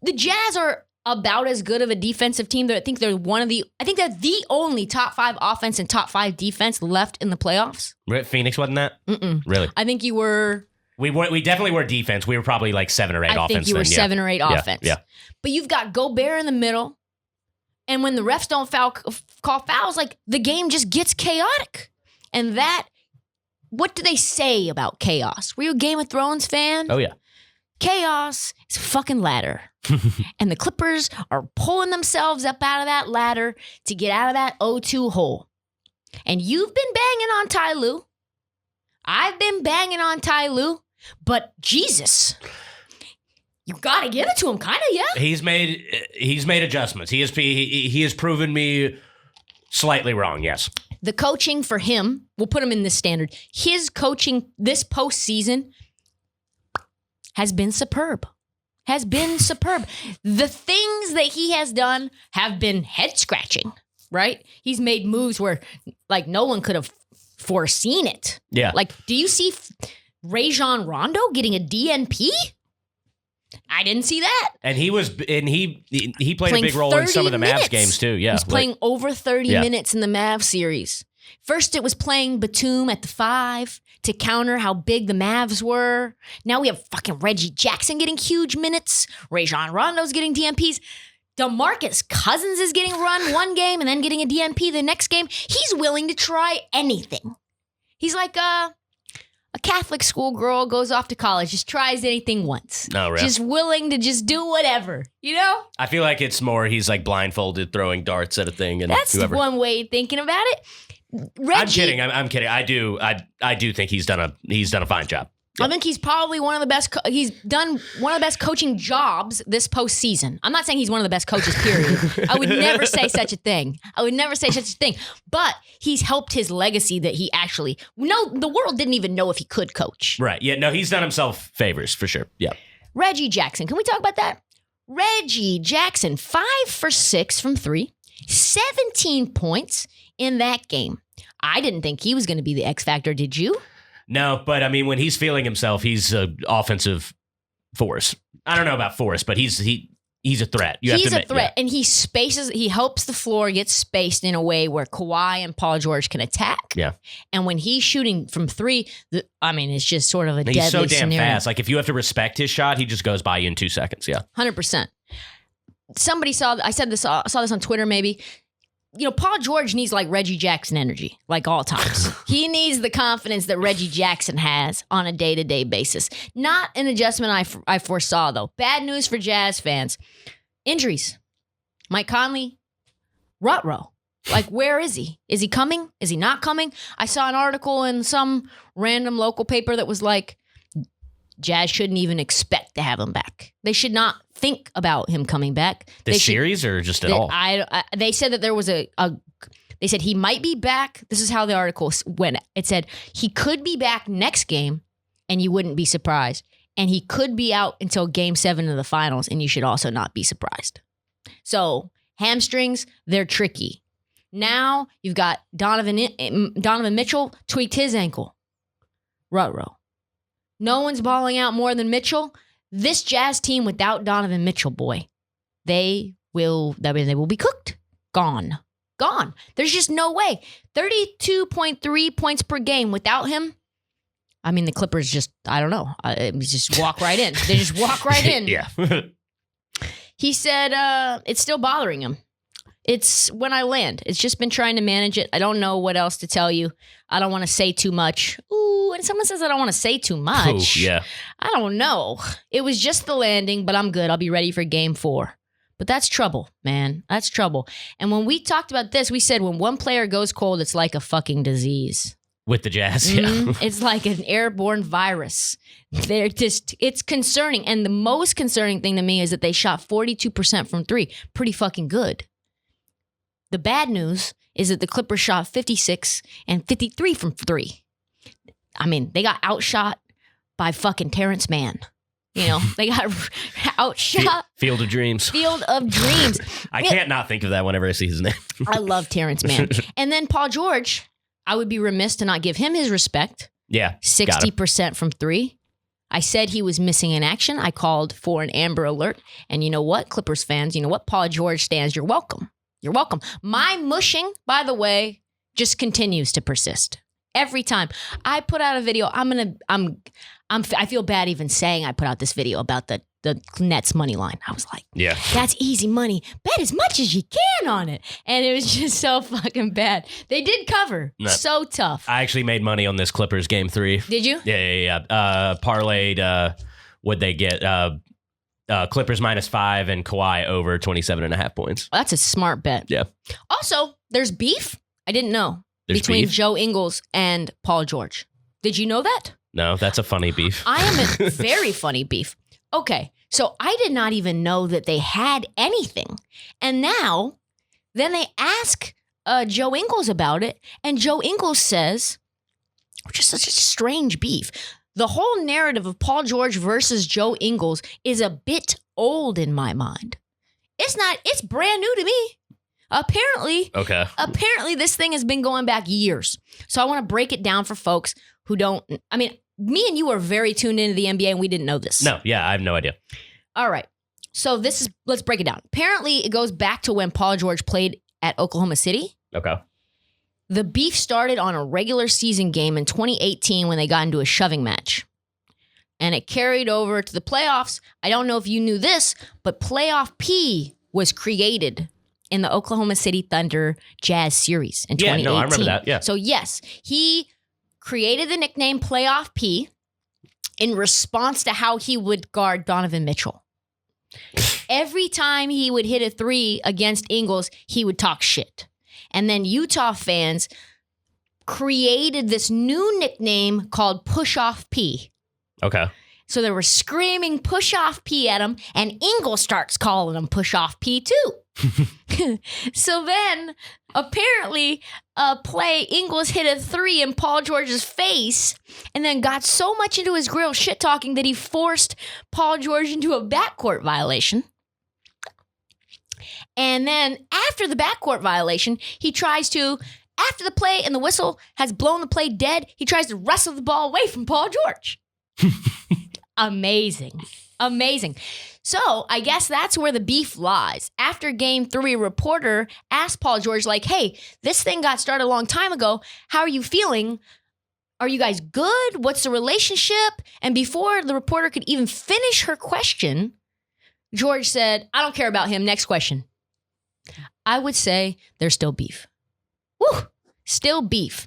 The Jazz are about as good of a defensive team. I think they're the only top 5 offense and top 5 defense left in the playoffs. Phoenix wasn't that? Really? I think you were. We definitely were defense. We were probably like 7 or 8 offense. I think you were 7 or 8 offense. Yeah. But you've got Gobert in the middle. And when the refs don't call fouls, like the game just gets chaotic. And what do they say about chaos? Were you a Game of Thrones fan? Oh, yeah. Chaos is a fucking ladder. And the Clippers are pulling themselves up out of that ladder to get out of that 0-2 hole. And you've been banging on Ty Lue. I've been banging on Ty Lue. But Jesus, you got to give it to him, kind of, yeah. He's made adjustments. He has proven me slightly wrong, yes. The coaching for him, we'll put him in this standard. His coaching this postseason has been superb. The things that he has done have been head scratching, right? He's made moves where like no one could have foreseen it. Yeah. Like, do you see Rajon Rondo getting a DNP? I didn't see that. And he played a big role in some of the Mavs games too. Yeah. He's playing over 30 minutes in the Mavs series. First, it was playing Batum at the 5 to counter how big the Mavs were. Now we have fucking Reggie Jackson getting huge minutes. Rajon Rondo's getting DNPs. DeMarcus Cousins is getting run one game and then getting a DNP the next game. He's willing to try anything. He's like a Catholic school girl goes off to college, just tries anything once. No, really? Just willing to just do whatever, you know? I feel like it's more he's like blindfolded throwing darts at a thing. And that's one way of thinking about it. Reggie, I'm kidding. I'm kidding. I do think he's done a fine job. I think he's probably one of the best. He's done one of the best coaching jobs this postseason. I'm not saying he's one of the best coaches, period. I would never say such a thing. But he's helped his legacy that he actually, the world didn't even know if he could coach. Right. Yeah. No, he's done himself favors for sure. Yeah. Reggie Jackson. Can we talk about that? Reggie Jackson, 5 for 6 from 3, 17 points in that game. I didn't think he was going to be the X factor. Did you? No, but I mean, when he's feeling himself, he's an offensive force. I don't know about force, but he's a threat. He's a threat, and he spaces. He helps the floor get spaced in a way where Kawhi and Paul George can attack. Yeah, and when he's shooting from 3, it's just sort of a deadly scenario. He's so damn scenario. fast. Like if you have to respect his shot, he just goes by you in 2 seconds. Yeah, 100%. Somebody saw. I said this. Saw this on Twitter. Maybe. Paul George needs like Reggie Jackson energy, like all times. He needs the confidence that Reggie Jackson has on a day-to-day basis. Not an adjustment I foresaw, though. Bad news for Jazz fans. Injuries. Mike Conley, ruh-roh. Like, where is he? Is he coming? Is he not coming? I saw an article in some random local paper that was like, Jazz shouldn't even expect to have him back. They should not think about him coming back. This series or just at all? They said that there was they said he might be back. This is how the article went. It said he could be back next game and you wouldn't be surprised. And he could be out until game 7 of the finals and you should also not be surprised. So hamstrings, they're tricky. Now you've got Donovan Mitchell tweaked his ankle. Ruh-roh. No one's balling out more than Mitchell. This Jazz team without Donovan Mitchell, boy, they will be cooked. Gone. There's just no way. 32.3 points per game without him. I mean, the Clippers just, I don't know. Just walk right in. They just walk right in. Yeah. He said it's still bothering him. It's when I land. It's just been trying to manage it. I don't know what else to tell you. I don't want to say too much. Ooh, and someone says I don't want to say too much. Ooh, yeah. I don't know. It was just the landing, but I'm good. I'll be ready for game 4. But that's trouble, man. That's trouble. And when we talked about this, we said when one player goes cold, it's like a fucking disease. With the Jazz, yeah. It's like an airborne virus. It's concerning. And the most concerning thing to me is that they shot 42% from 3. Pretty fucking good. The bad news is that the Clippers shot 56 and 53 from 3. I mean, they got outshot by fucking Terrence Mann. They got outshot. Field of Dreams. I can't not think of that whenever I see his name. I love Terrence Mann. And then Paul George, I would be remiss to not give him his respect. Yeah. 60% from 3. I said he was missing in action. I called for an Amber Alert. And you know what, Clippers fans? You know what, Paul George stands? You're welcome. You're welcome. My mushing, by the way, just continues to persist. Every time I put out a video, I feel bad even saying I put out this video about the Nets money line. I was like, yeah, that's easy money. Bet as much as you can on it. And it was just so fucking bad. They did cover. No. So tough. I actually made money on this Clippers game 3. Did you? Yeah. Parlayed, what'd they get? Clippers -5 and Kawhi over 27.5 points. Well, that's a smart bet. Yeah. Also, there's beef. I didn't know. There's between beef? Joe Ingles and Paul George. Did you know that? No, that's a funny beef. I am a very funny beef. Okay, so I did not even know that they had anything. And now, then they ask Joe Ingles about it, and Joe Ingles says, which is such a strange beef, the whole narrative of Paul George versus Joe Ingles is a bit old in my mind. It's brand new to me. Apparently this thing has been going back years. So I want to break it down for folks who don't, me and you are very tuned into the NBA and we didn't know this. No, yeah, I have no idea. All right. So let's break it down. Apparently it goes back to when Paul George played at Oklahoma City. Okay. The beef started on a regular season game in 2018 when they got into a shoving match. And it carried over to the playoffs. I don't know if you knew this, but Playoff P was created in the Oklahoma City Thunder Jazz series in 2018. Yeah, no, I remember that, yeah. So yes, he created the nickname Playoff P in response to how he would guard Donovan Mitchell. Every time he would hit a 3 against Ingles, he would talk shit. And then Utah fans created this new nickname called Push Off P. Okay. So they were screaming Push Off P at him, and Ingle starts calling him Push Off P too. So then, apparently, Ingles hit a 3 in Paul George's face and then got so much into his grill shit-talking that he forced Paul George into a backcourt violation. And then after the backcourt violation, he tries to, after the play and the whistle has blown the play dead, he tries to wrestle the ball away from Paul George. Amazing. So I guess that's where the beef lies. After game 3, a reporter asked Paul George, like, hey, this thing got started a long time ago. How are you feeling? Are you guys good? What's the relationship? And before the reporter could even finish her question, George said, I don't care about him. Next question. I would say there's still beef. Woo! Still beef.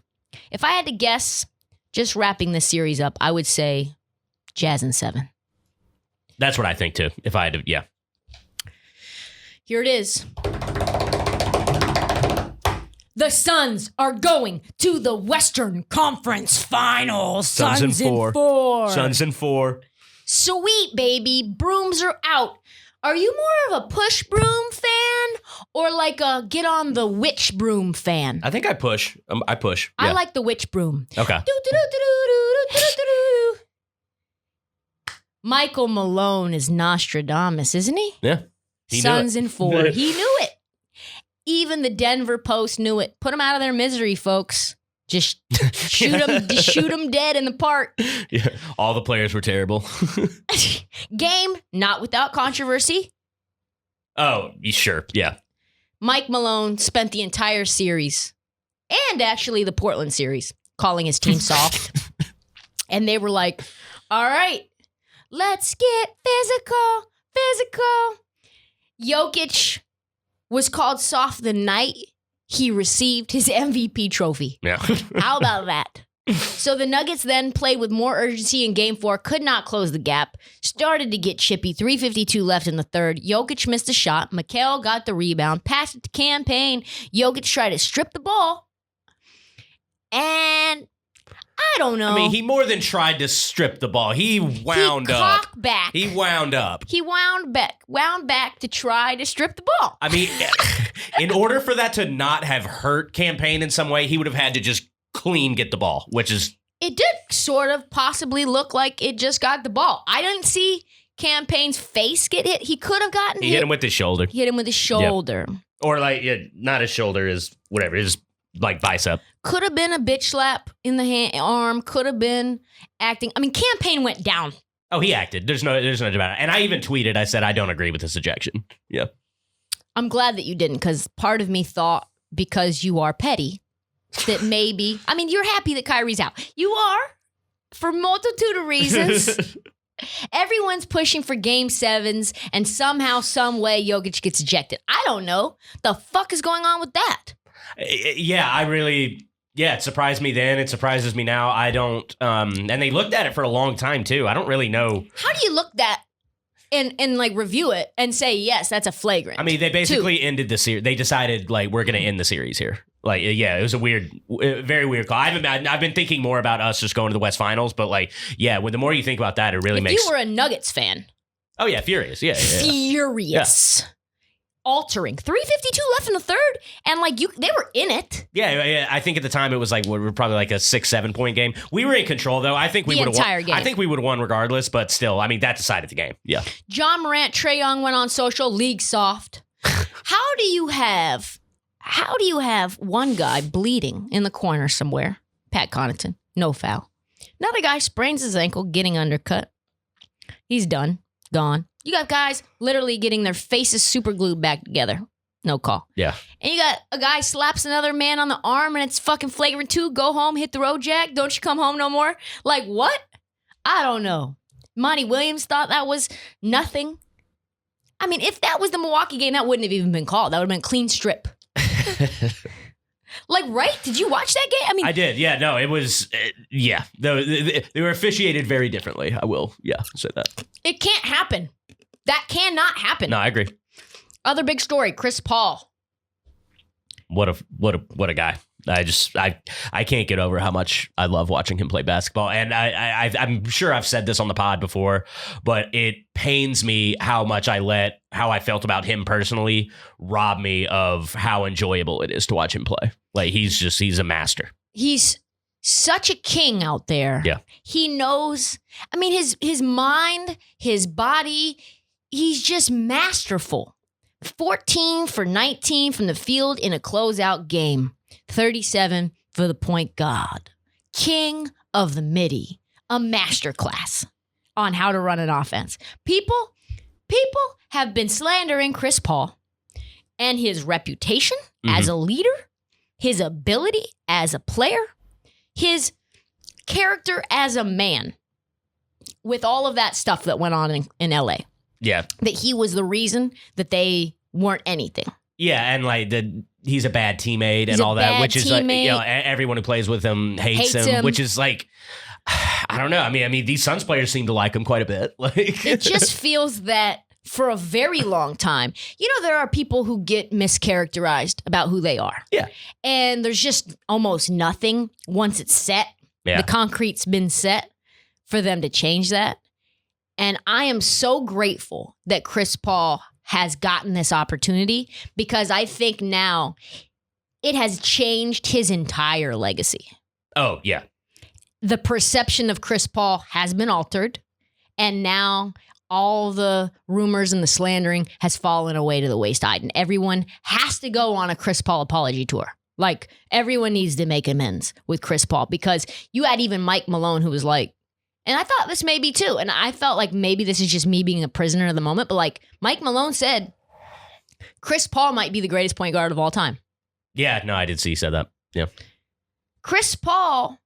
If I had to guess, just wrapping this series up, I would say Jazz in 7. That's what I think too. If I had to, yeah. Here it is. The Suns are going to the Western Conference Finals. Suns in 4. Suns in 4. Sweet, baby. Brooms are out. Are you more of a push broom fan or like a get on the witch broom fan? I think I push. I push. Yeah. I like the witch broom. Okay. Michael Malone is Nostradamus, isn't he? Yeah. Suns in 4. He knew it. Even the Denver Post knew it. Put them out of their misery, folks. Just shoot them dead in the park. Yeah, all the players were terrible. Game not without controversy. Oh, sure, yeah. Mike Malone spent the entire series, and actually the Portland series, calling his team soft. And they were like, all right, let's get physical. Jokic was called soft the night he received his MVP trophy. Yeah. How about that? So the Nuggets then played with more urgency in Game 4, could not close the gap, started to get chippy, 3:52 left in the third. Jokic missed a shot. Mikal got the rebound, passed it to Campaign. Jokic tried to strip the ball. And I don't know. I mean, he more than tried to strip the ball. He wound up. Back. He wound up. He wound back to try to strip the ball. I mean, in order for that to not have hurt Campaign in some way, he would have had to just clean get the ball, which is... It did sort of possibly look like it just got the ball. I didn't see Campaign's face get hit. He could have gotten hit. He hit him with his shoulder. He hit him with his shoulder. Yep. Or like, not his shoulder, his whatever, his like bicep. Could have been a bitch slap in the arm. Could have been acting. I mean, Campaign went down. Oh, he acted. There's no doubt about it. And I even tweeted, I said, I don't agree with this ejection. Yeah. I'm glad that you didn't, because part of me thought, because you are petty, that maybe, I mean, you're happy that Kyrie's out. You are, for multitude of reasons. Everyone's pushing for game 7s, and somehow, some way, Jokic gets ejected. I don't know. The fuck is going on with that? Yeah, it surprised me then. It surprises me now. I don't, and they looked at it for a long time too. I don't really know. How do you look that and like review it and say, yes, that's a flagrant? I mean, they basically ended the series. They decided like, we're going to end the series here. Like, yeah, it was a very weird call. I've been thinking more about us just going to the West Finals, but like, yeah, the more you think about that, it really makes. If you were a Nuggets fan. Oh yeah, furious. Yeah. Furious. Yeah. Altering. 3:52 left in the third, and like they were in it. Yeah. I think at the time it was like we were probably like a 6-7 point game. We were in control though. I think we would have won. Game. I think we would have won regardless, but still, I mean that decided the game. Yeah. John Morant, Trae Young went on social, league soft. How do you have one guy bleeding in the corner somewhere? Pat Connaughton, no foul. Another guy sprains his ankle, getting undercut. He's done, gone. You got guys literally getting their faces super glued back together. No call. Yeah. And you got a guy slaps another man on the arm and it's fucking flagrant too. Go home, hit the road, Jack. Don't you come home no more? Like what? I don't know. Monty Williams thought that was nothing. I mean, if that was the Milwaukee game, that wouldn't have even been called. That would have been clean strip. Like, right? Did you watch that game? I mean, I did. Yeah, no, it was, yeah. They were officiated very differently. I will, say that. It can't happen. That cannot happen. No, I agree. Other big story, Chris Paul. What a guy. I can't get over how much I love watching him play basketball. And I'm sure I've said this on the pod before, but it pains me how much how I felt about him personally rob me of how enjoyable it is to watch him play. Like he's a master. He's such a king out there. Yeah. He knows, I mean, his mind, his body, he's just masterful. 14 for 19 from the field in a closeout game. 37 for the point guard. King of the midi. A masterclass on how to run an offense. People have been slandering Chris Paul and his reputation as a leader, his ability as a player, his character as a man, with all of that stuff that went on in LA. Yeah. That he was the reason that they weren't anything. Yeah, and like he's a bad teammate and all that, which is like, everyone who plays with him hates him, which is like, I don't know. I mean, these Suns players seem to like him quite a bit. Like it just feels that for a very long time, there are people who get mischaracterized about who they are. Yeah. And there's just almost nothing once it's set. Yeah. The concrete's been set for them to change that. And I am so grateful that Chris Paul has gotten this opportunity, because I think now it has changed his entire legacy. Oh, yeah. The perception of Chris Paul has been altered, and now all the rumors and the slandering has fallen away to the wayside, and everyone has to go on a Chris Paul apology tour. Like, everyone needs to make amends with Chris Paul, because you had even Mike Malone who was like, and I thought this may be too, and I felt like maybe this is just me being a prisoner of the moment, but like Mike Malone said, Chris Paul might be the greatest point guard of all time. Yeah, no, I did see you said that. Yeah. Chris Paul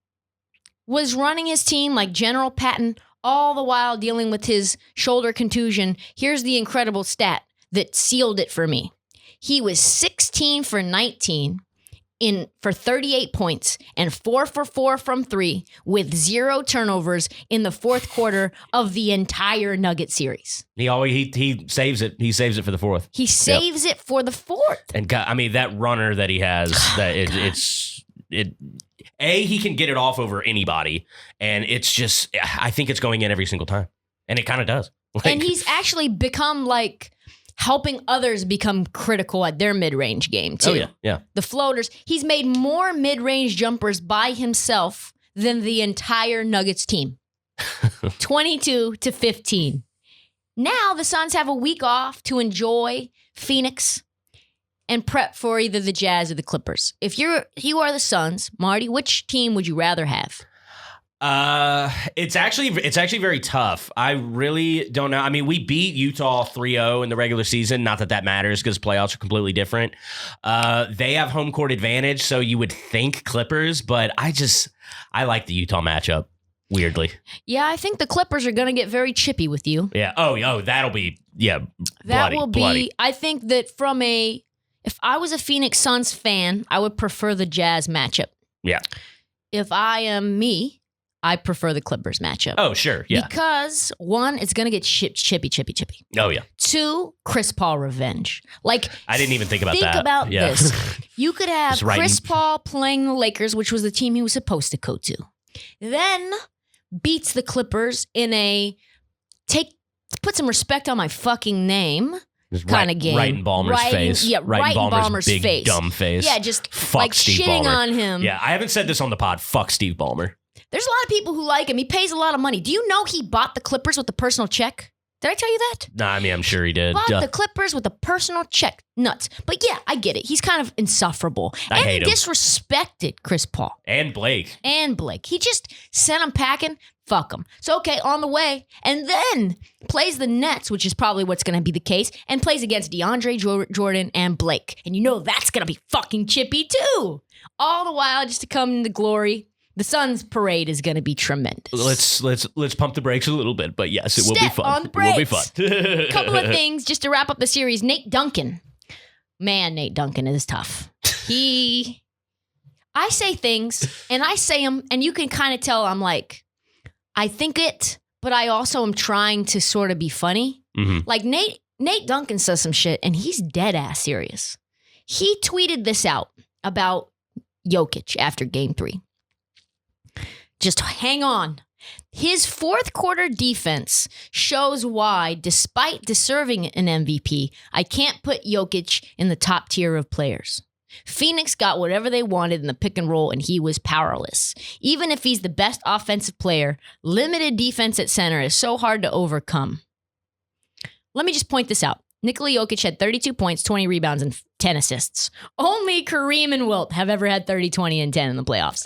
was running his team like General Patton, all the while dealing with his shoulder contusion. Here's the incredible stat that sealed it for me. He was 16 for 19 for 38 points and 4 for 4 from 3 with 0 turnovers in the fourth quarter of the entire Nugget series. He saves it. He saves it for the fourth. He saves it for the fourth. And God, I mean, that runner that he has, he can get it off over anybody, and it's just, I think it's going in every single time, and it kind of does. And he's actually become like helping others become critical at their mid-range game, too. Oh, yeah. The floaters. He's made more mid-range jumpers by himself than the entire Nuggets team. 22-15. Now the Suns have a week off to enjoy Phoenix and prep for either the Jazz or the Clippers. If you are the Suns, Marty, which team would you rather have? It's actually very tough. I really don't know. I mean, we beat Utah 3-0 in the regular season. Not that matters, because playoffs are completely different. They have home court advantage, so you would think Clippers, but I like the Utah matchup, weirdly. Yeah, I think the Clippers are going to get very chippy with you. Yeah. Oh, that'll be, bloody. I think that if I was a Phoenix Suns fan, I would prefer the Jazz matchup. Yeah. If I am me, I prefer the Clippers matchup. Oh, sure. Yeah. Because, one, it's going to get chippy. Oh, yeah. 2, Chris Paul revenge. Like, I didn't even think about that. Think about this. You could have Chris Paul playing the Lakers, which was the team he was supposed to go to. Then beats the Clippers in put some respect on my fucking name kind of game. Right in Ballmer's face. Yeah, right in Ballmer's big, face. Dumb face. Yeah, just fuck like Steve shitting Ballmer. on him. Yeah, I haven't said this on the pod. Fuck Steve Ballmer. There's a lot of people who like him. He pays a lot of money. Do you know he bought the Clippers with a personal check? Did I tell you that? Nah, I mean, I'm sure he did. Bought the Clippers with a personal check. Nuts. But yeah, I get it. He's kind of insufferable. I hate him. He disrespected Chris Paul. And Blake. He just sent him packing. Fuck him. So, okay, on the way. And then plays the Nets, which is probably what's going to be the case, and plays against DeAndre Jordan and Blake. And you know that's going to be fucking chippy too. All the while just to come into glory. The Suns parade is going to be tremendous. Let's pump the brakes a little bit, but yes, it will be fun. On the brakes. It will be fun. Couple of things just to wrap up the series. Nate Duncan. Man, Nate Duncan is tough. I say things and I say them, and you can kind of tell I'm like, I think it, but I also am trying to sort of be funny. Mm-hmm. Like Nate Duncan says some shit and he's dead ass serious. He tweeted this out about Jokic after game 3. Just hang on. His fourth quarter defense shows why, despite deserving an MVP, I can't put Jokic in the top tier of players. Phoenix got whatever they wanted in the pick and roll, and he was powerless. Even if he's the best offensive player, limited defense at center is so hard to overcome. Let me just point this out. Nikola Jokic had 32 points, 20 rebounds, and 10 assists. Only Kareem and Wilt have ever had 30, 20, and 10 in the playoffs.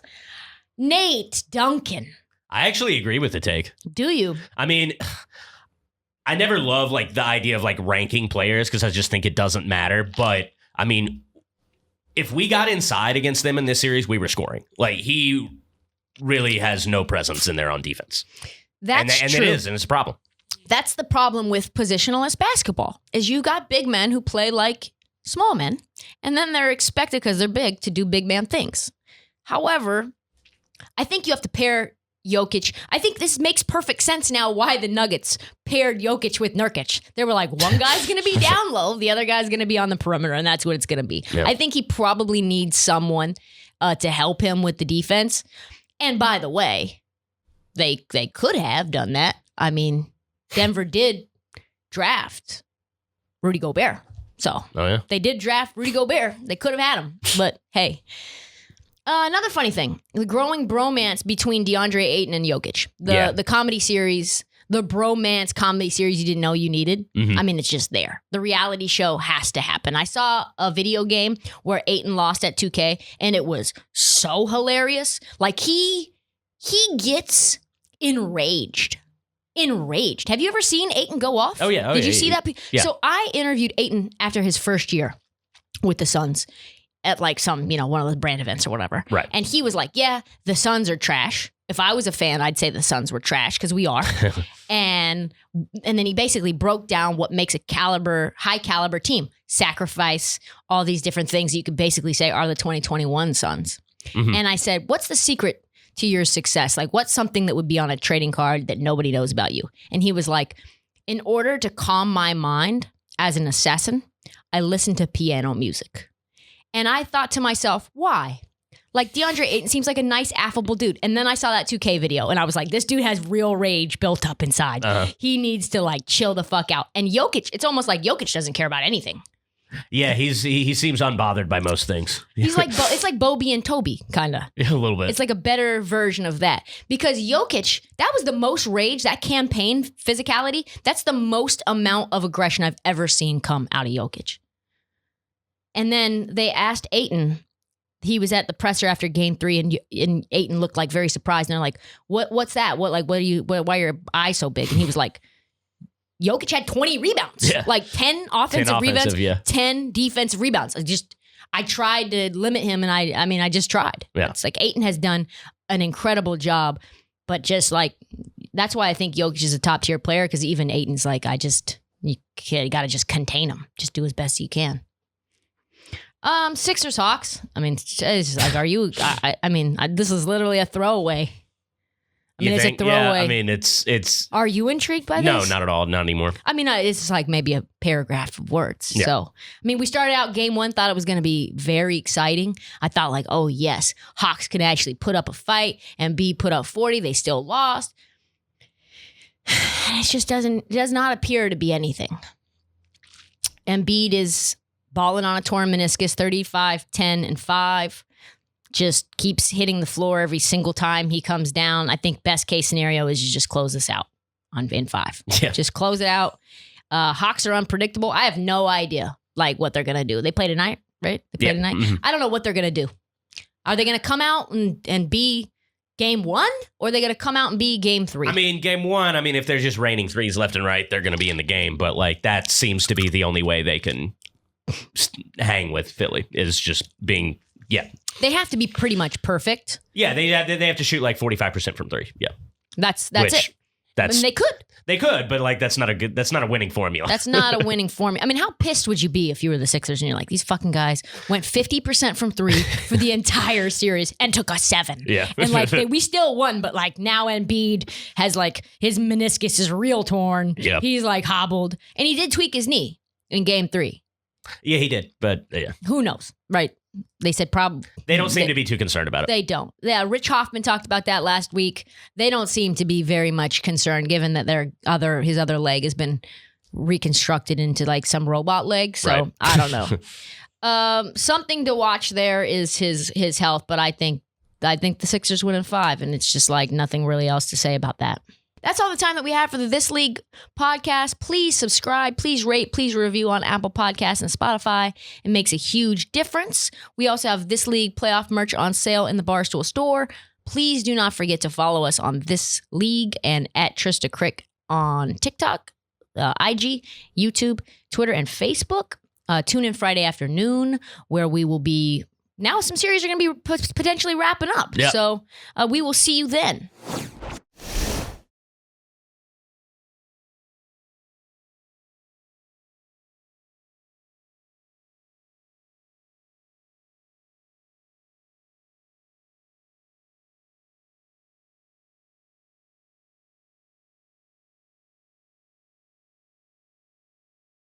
Nate Duncan. I actually agree with the take. Do you? I mean, I never love like the idea of like ranking players because I just think it doesn't matter. But I mean, if we got inside against them in this series, we were scoring. Like he really has no presence in there on defense. That's and true. It is, and it's a problem. That's the problem with positionalist basketball, is you got big men who play like small men, and then they're expected, because they're big, to do big man things. However, I think you have to pair Jokic. I think this makes perfect sense now why the Nuggets paired Jokic with Nurkic. They were like, one guy's going to be down low, the other guy's going to be on the perimeter, and that's what it's going to be. Yeah. I think he probably needs someone to help him with the defense. And by the way, they could have done that. I mean, Denver did draft Rudy Gobert. So they did draft Rudy Gobert. They could have had him. But hey. Another funny thing, the growing bromance between DeAndre Ayton and Jokic. The comedy series, the bromance comedy series you didn't know you needed. Mm-hmm. I mean, it's just there. The reality show has to happen. I saw a video game where Ayton lost at 2K, and it was so hilarious. Like, he gets enraged. Have you ever seen Ayton go off? Oh, yeah. Did you see that? Yeah. So I interviewed Ayton after his first year with the Suns at like some, one of those brand events or whatever. Right. And he was like, yeah, the Suns are trash. If I was a fan, I'd say the Suns were trash, because we are. and then he basically broke down what makes a high caliber team. Sacrifice, all these different things you could basically say are the 2021 Suns. Mm-hmm. And I said, what's the secret to your success? Like, what's something that would be on a trading card that nobody knows about you? And he was like, in order to calm my mind as an assassin, I listen to piano music. And I thought to myself, why? Like, DeAndre Ayton seems like a nice, affable dude. And then I saw that 2K video, and I was like, this dude has real rage built up inside. Uh-huh. He needs to, like, chill the fuck out. And Jokic, it's almost like Jokic doesn't care about anything. Yeah, he seems unbothered by most things. He's like, it's like Bobby and Toby, kind of. Yeah, a little bit. It's like a better version of that. Because Jokic, that was the most rage, that campaign physicality, that's the most amount of aggression I've ever seen come out of Jokic. And then they asked Ayton, he was at the presser after game 3, and Ayton looked like very surprised. And they're like, what's that? Why are your eyes so big? And he was like, Jokic had 20 rebounds, like 10 offensive rebounds, 10 defensive rebounds. I tried to limit him, and I just tried. Yeah. It's like Ayton has done an incredible job, but just like, that's why I think Jokic is a top tier player, because even Ayton's like, you got to just contain him. Just do as best you can. Sixers Hawks. I mean, it's like, are you? This is literally a throwaway. It's a throwaway. Yeah, I mean, it's. Are you intrigued by this? No, not at all. Not anymore. I mean, it's like maybe a paragraph of words. Yeah. So, I mean, we started out game 1, thought it was going to be very exciting. I thought like, oh yes, Hawks can actually put up a fight, and B put up 40. They still lost. It just does not appear to be anything. Embiid is balling on a torn meniscus, 35, 10, and 5. Just keeps hitting the floor every single time he comes down. I think best case scenario is you just close this out in 5. Yeah. Just close it out. Hawks are unpredictable. I have no idea like what they're going to do. They play tonight, right? They play tonight. Mm-hmm. I don't know what they're going to do. Are they going to come out and be game 1, or are they going to come out and be game 3? I mean, game 1, if they're just raining threes left and right, they're going to be in the game. But like, that seems to be the only way they can hang with Philly, is just being, They have to be pretty much perfect. Yeah, they have to shoot like 45% from 3. Yeah. That's it. And they could, but like, that's not a winning formula. That's not a winning formula. I mean, how pissed would you be if you were the Sixers and you're like, these fucking guys went 50% from 3 for the entire series and took a 7. Yeah. And like, we still won, but like now Embiid has like, his meniscus is real torn. Yeah. He's like hobbled, and he did tweak his knee in game 3. Yeah, he did. But yeah. Who knows? Right. They said probably. They don't seem to be too concerned about it. They don't. Yeah, Rich Hoffman talked about that last week. They don't seem to be very much concerned, given that his other leg has been reconstructed into like some robot leg. So right. I don't know. Something to watch there is his health, but I think the Sixers win in 5, and it's just like nothing really else to say about that. That's all the time that we have for the This League podcast. Please subscribe, please rate, please review on Apple Podcasts and Spotify. It makes a huge difference. We also have This League playoff merch on sale in the Barstool store. Please do not forget to follow us on This League and at Trysta Krick on TikTok, IG, YouTube, Twitter, and Facebook. Tune in Friday afternoon where we will be... Now some series are going to be potentially wrapping up. Yep. So we will see you then.